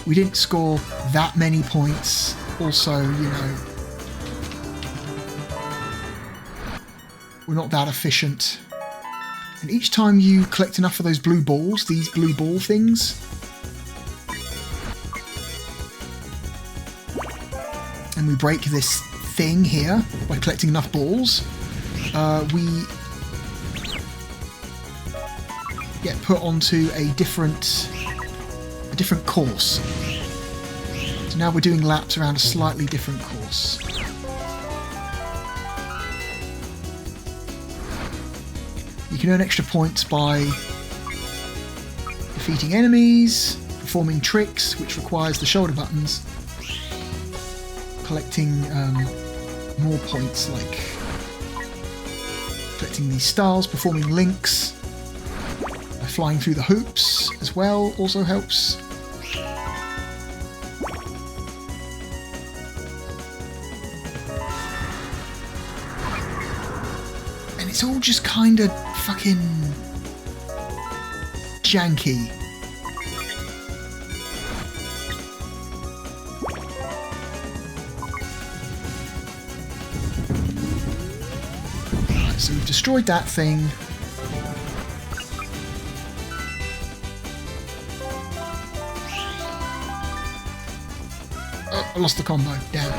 We didn't score that many points. Also, you know, we're not that efficient. And each time you collect enough of those blue balls, these blue ball things, and we break this thing here by collecting enough balls, we get put onto a different course. So now we're doing laps around a slightly different course. You can earn extra points by defeating enemies, performing tricks, which requires the shoulder buttons, collecting more points, like collecting these stars, performing links, flying through the hoops as well also helps. And it's all just kind of fucking janky. Right, so we've destroyed that thing. I lost the combo. Damn.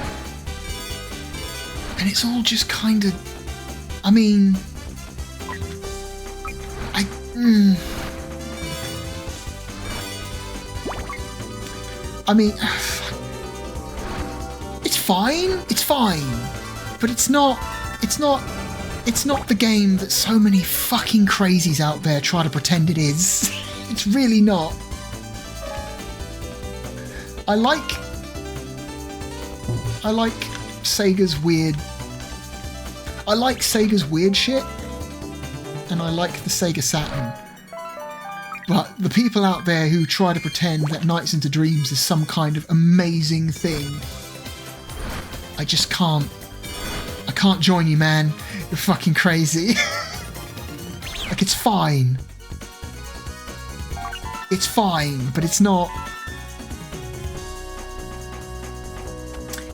And it's all just kind of... I mean... I mean... It's fine. It's fine. But it's not the game that so many fucking crazies out there try to pretend it is. It's really not. I like Sega's weird... I like Sega's weird shit, and I like the Sega Saturn. But the people out there who try to pretend that Nights into Dreams is some kind of amazing thing, I just can't. I can't join you, man. You're fucking crazy. Like, it's fine. It's fine, but it's not...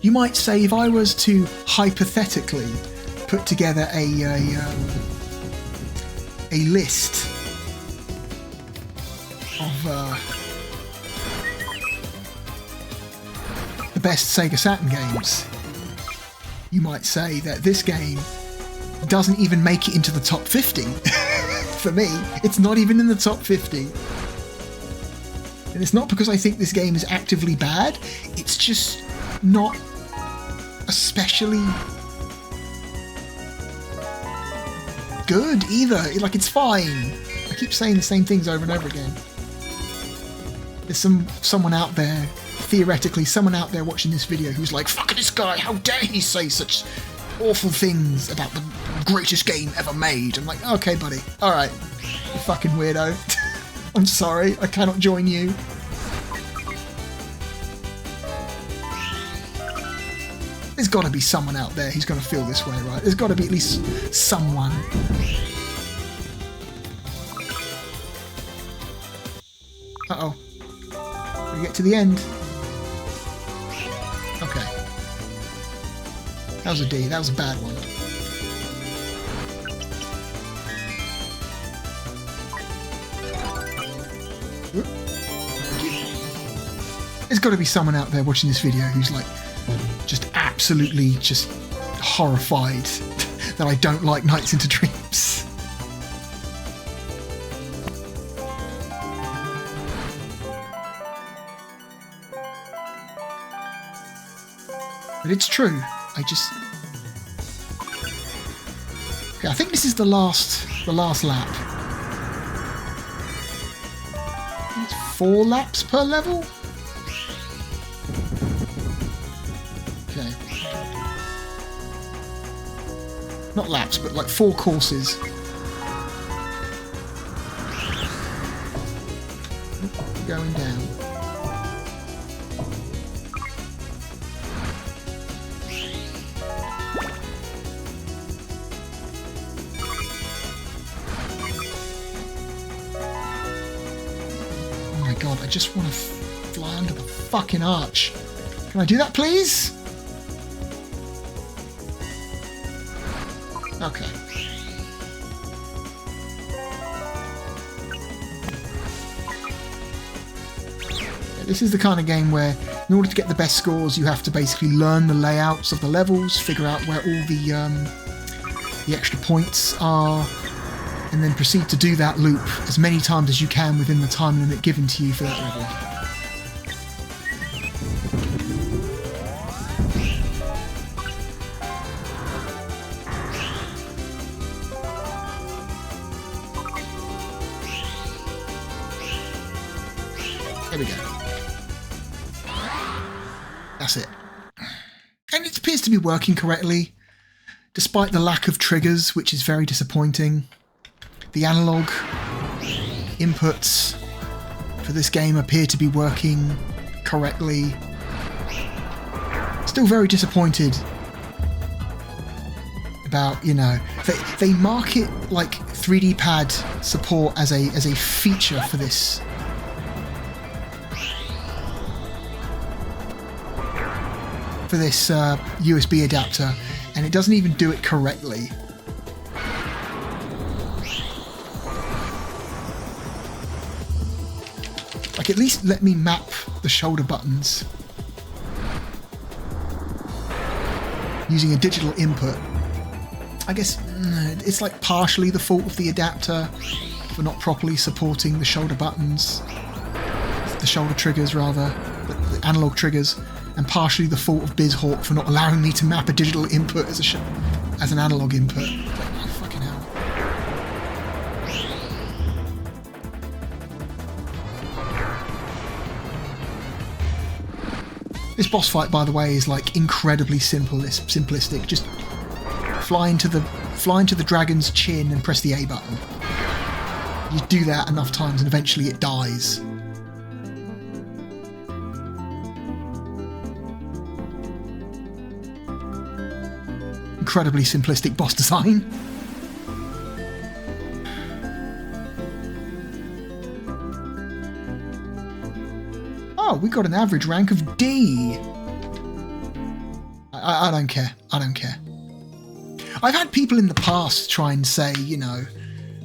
You might say, if I was to hypothetically put together a list of the best Sega Saturn games, you might say that this game doesn't even make it into the top 50. For me, it's not even in the top 50. And it's not because I think this game is actively bad, it's just not especially good either. Like, it's fine. I keep saying the same things over and over again. There's someone out there, theoretically, someone out there watching this video who's like, fuck this guy, how dare he say such awful things about the greatest game ever made. I'm like, okay, buddy, alright, you fucking weirdo. I'm sorry, I cannot join you. There's got to be someone out there who's going to feel this way, right? There's got to be at least someone. Uh-oh. We get to the end. Okay. That was a D. That was a bad one. There's got to be someone out there watching this video who's like, just absolutely just horrified that I don't like Nights into Dreams. But it's true. I just... Okay, I think this is the last lap. I think it's 4 laps per level? Okay. Not laps, but like 4 courses. Going down. Oh my god, I just want to fly under the fucking arch. Can I do that, please? Okay. Yeah, this is the kind of game where, in order to get the best scores, you have to basically learn the layouts of the levels, figure out where all the extra points are, and then proceed to do that loop as many times as you can within the time limit given to you for that level. There we go. That's it. And it appears to be working correctly, despite the lack of triggers, which is very disappointing. The analog inputs for this game appear to be working correctly. Still very disappointed about, you know, they market like 3D pad support as a feature for this USB adapter, and it doesn't even do it correctly. Like, at least let me map the shoulder buttons. using a digital input. I guess it's like partially the fault of the adapter for not properly supporting the shoulder buttons, the shoulder triggers rather, the analog triggers, and partially the fault of BizHawk for not allowing me to map a digital input as an analog input. Like, oh, fucking hell. This boss fight, by the way, is like incredibly simplistic. Just fly into the dragon's chin and press the A button. You do that enough times and eventually it dies. Incredibly simplistic boss design. Oh, we got an average rank of D. I don't care. I don't care. I've had people in the past try and say, you know,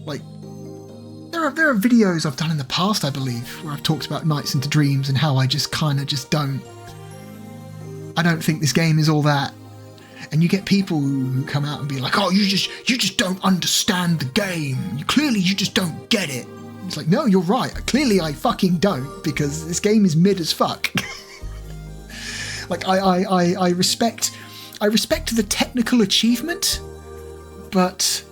like, there are videos I've done in the past, I believe, where I've talked about Nights into Dreams and how I just kind of just don't. I don't think this game is all that. And you get people who come out and be like, oh, you just don't understand the game. You just don't get it. It's like, no, you're right. Clearly I fucking don't, because this game is mid as fuck. Like, I respect the technical achievement, but...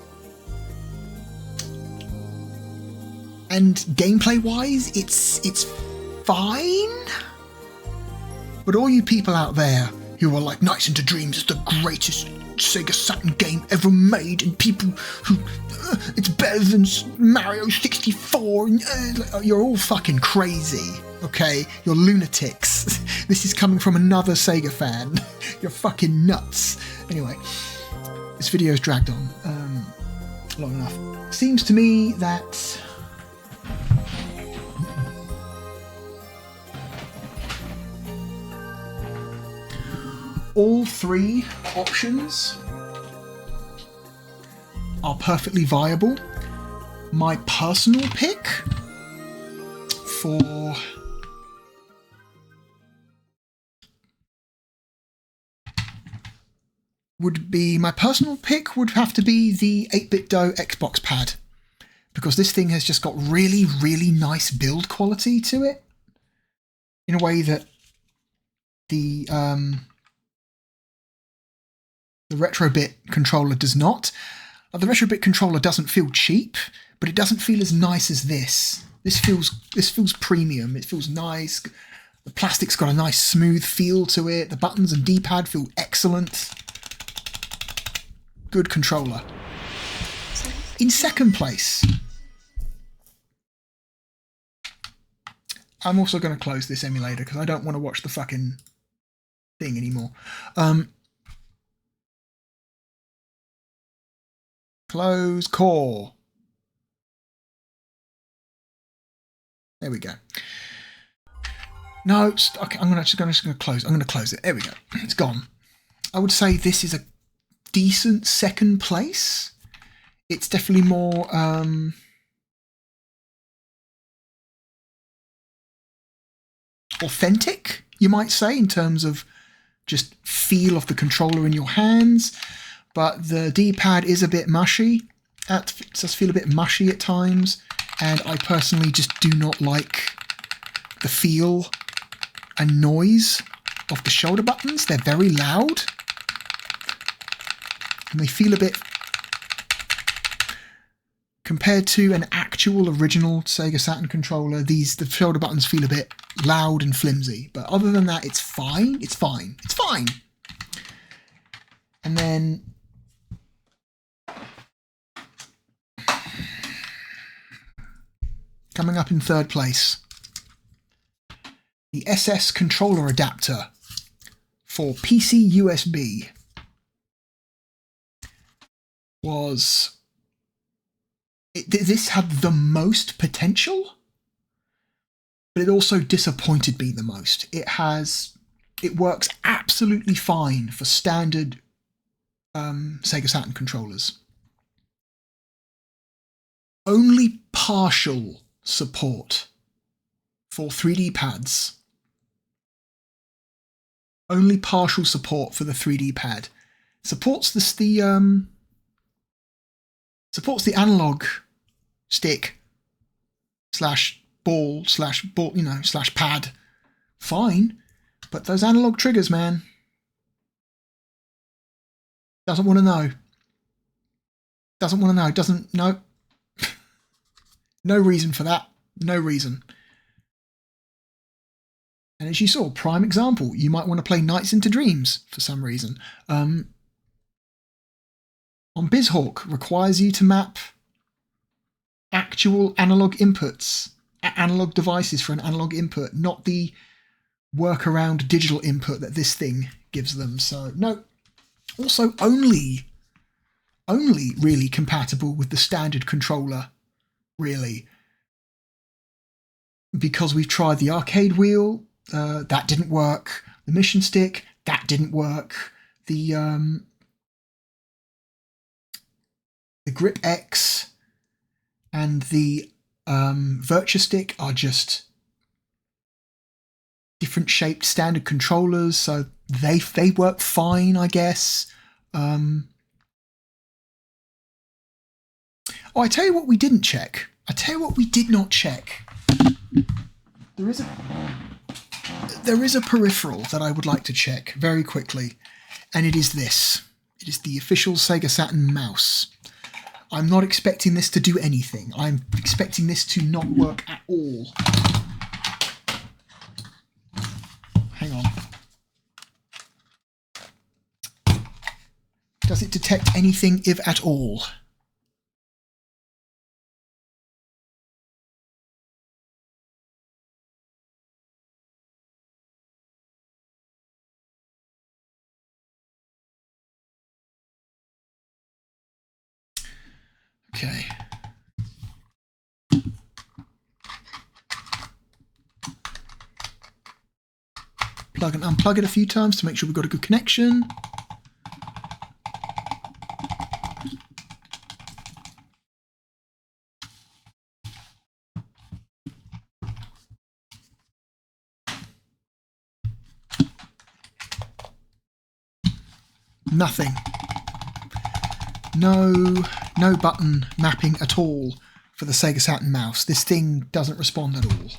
And gameplay-wise, it's fine. But all you people out there who are like, Nights into Dreams is the greatest Sega Saturn game ever made, and people who... it's better than Mario 64, and, you're all fucking crazy, okay? You're lunatics. This is coming from another Sega fan. You're fucking nuts. Anyway, this video's dragged on long enough. Seems to me that... all three options are perfectly viable. My personal pick for would have to be the 8BitDo Xbox pad, because this thing has just got really, really nice build quality to it in a way that the Retrobit controller does not. The Retrobit controller doesn't feel cheap, but it doesn't feel as nice as this. This feels premium. It feels nice. The plastic's got a nice smooth feel to it. The buttons and D-pad feel excellent. Good controller. In second place, I'm also going to close this emulator because I don't want to watch the fucking thing anymore. Close core. There we go. No, okay, I'm just going to close. I'm going to close it. There we go. It's gone. I would say this is a decent second place. It's definitely more authentic, you might say, in terms of just feel of the controller in your hands. But the D-pad is a bit mushy. It does feel a bit mushy at times. And I personally just do not like the feel and noise of the shoulder buttons. They're very loud. And they feel a bit... Compared to an actual original Sega Saturn controller, the shoulder buttons feel a bit loud and flimsy. But other than that, it's fine. It's fine. It's fine. And then... coming up in third place, the SS Controller Adapter for PC USB was... this had the most potential, but it also disappointed me the most. It works absolutely fine for standard Sega Saturn controllers. Only partial support for 3D pads. Only partial support for the 3D pad. Supports supports the analog stick slash ball, you know, slash pad. Fine. But those analog triggers, man. Doesn't want to know. Doesn't want to know. Doesn't, no. No reason for that. No reason. And as you saw, prime example, you might want to play Nights into Dreams for some reason. On BizHawk, requires you to map actual analog inputs, analog devices for an analog input, not the workaround digital input that this thing gives them. So no. Also only really compatible with the standard controller, really. Because we've tried the arcade wheel, that didn't work. The mission stick, that didn't work. The Grip X and the Virtua stick are just different shaped standard controllers, so they work fine, I guess. Oh, I tell you what we didn't check. I tell you what we did not check. There is a peripheral that I would like to check very quickly, and it is this. It is the official Sega Saturn mouse. I'm not expecting this to do anything. I'm expecting this to not work at all. Hang on. Does it detect anything, if at all? Okay. Plug and unplug it a few times to make sure we've got a good connection. Nothing. No button mapping at all for the Sega Saturn mouse. This thing doesn't respond at all.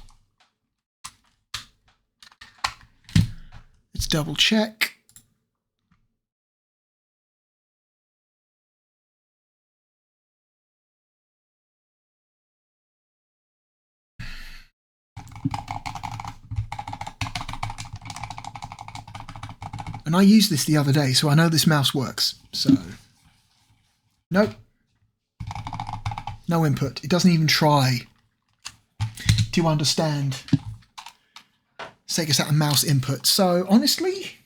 Let's double check. And I used this the other day, so I know this mouse works. So, nope. No input. It doesn't even try to understand Sega Saturn mouse input. So, honestly,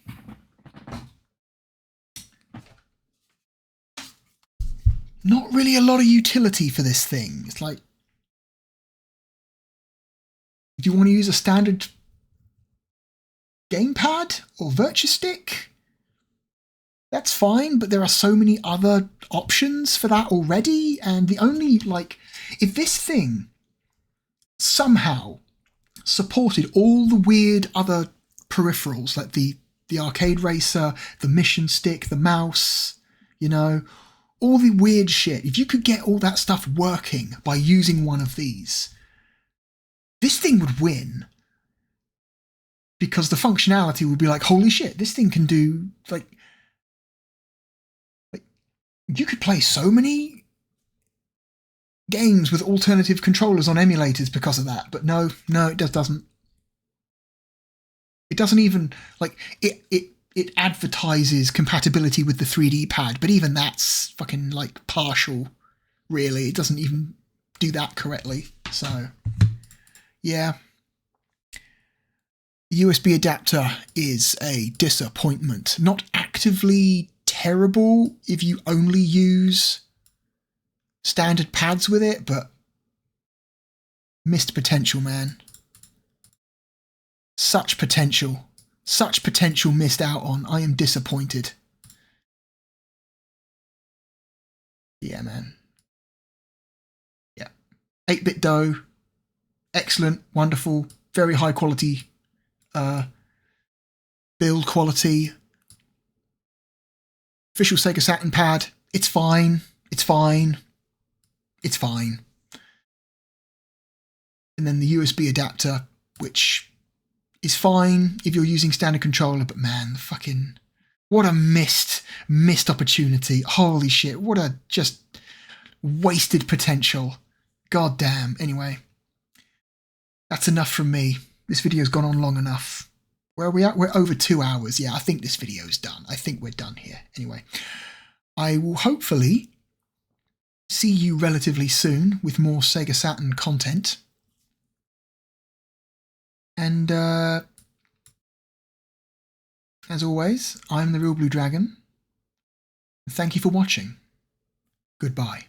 not really a lot of utility for this thing. It's like, if you want to use a standard gamepad or Virtua stick, that's fine, but there are so many other options for that already, and the only, like, if this thing somehow supported all the weird other peripherals, like the arcade racer, the mission stick, the mouse, you know, all the weird shit, if you could get all that stuff working by using one of these, this thing would win. Because the functionality would be like, holy shit, this thing can do, like you could play so many games with alternative controllers on emulators because of that. But no, it just doesn't. It doesn't even, like, it advertises compatibility with the 3D pad, but even that's fucking, like, partial, really. It doesn't even do that correctly. So, yeah. The USB adapter is a disappointment. Not actively terrible if you only use standard pads with it, but missed potential, man. Such potential missed out on. I am disappointed. Yeah, man. Yeah. 8-bit dough. Excellent, wonderful, very high quality build quality, Official Sega Saturn pad. It's fine. It's fine. It's fine. And then the USB adapter, which is fine if you're using standard controller, but man, fucking, what a missed opportunity. Holy shit, what a just wasted potential. God damn. Anyway, that's enough from me. This video's gone on long enough. Where are we at? We're over 2 hours. Yeah, I think this video's done. I think we're done here. Anyway, I will hopefully see you relatively soon with more Sega Saturn content. And as always, I'm the Real Blue Dragon. Thank you for watching. Goodbye.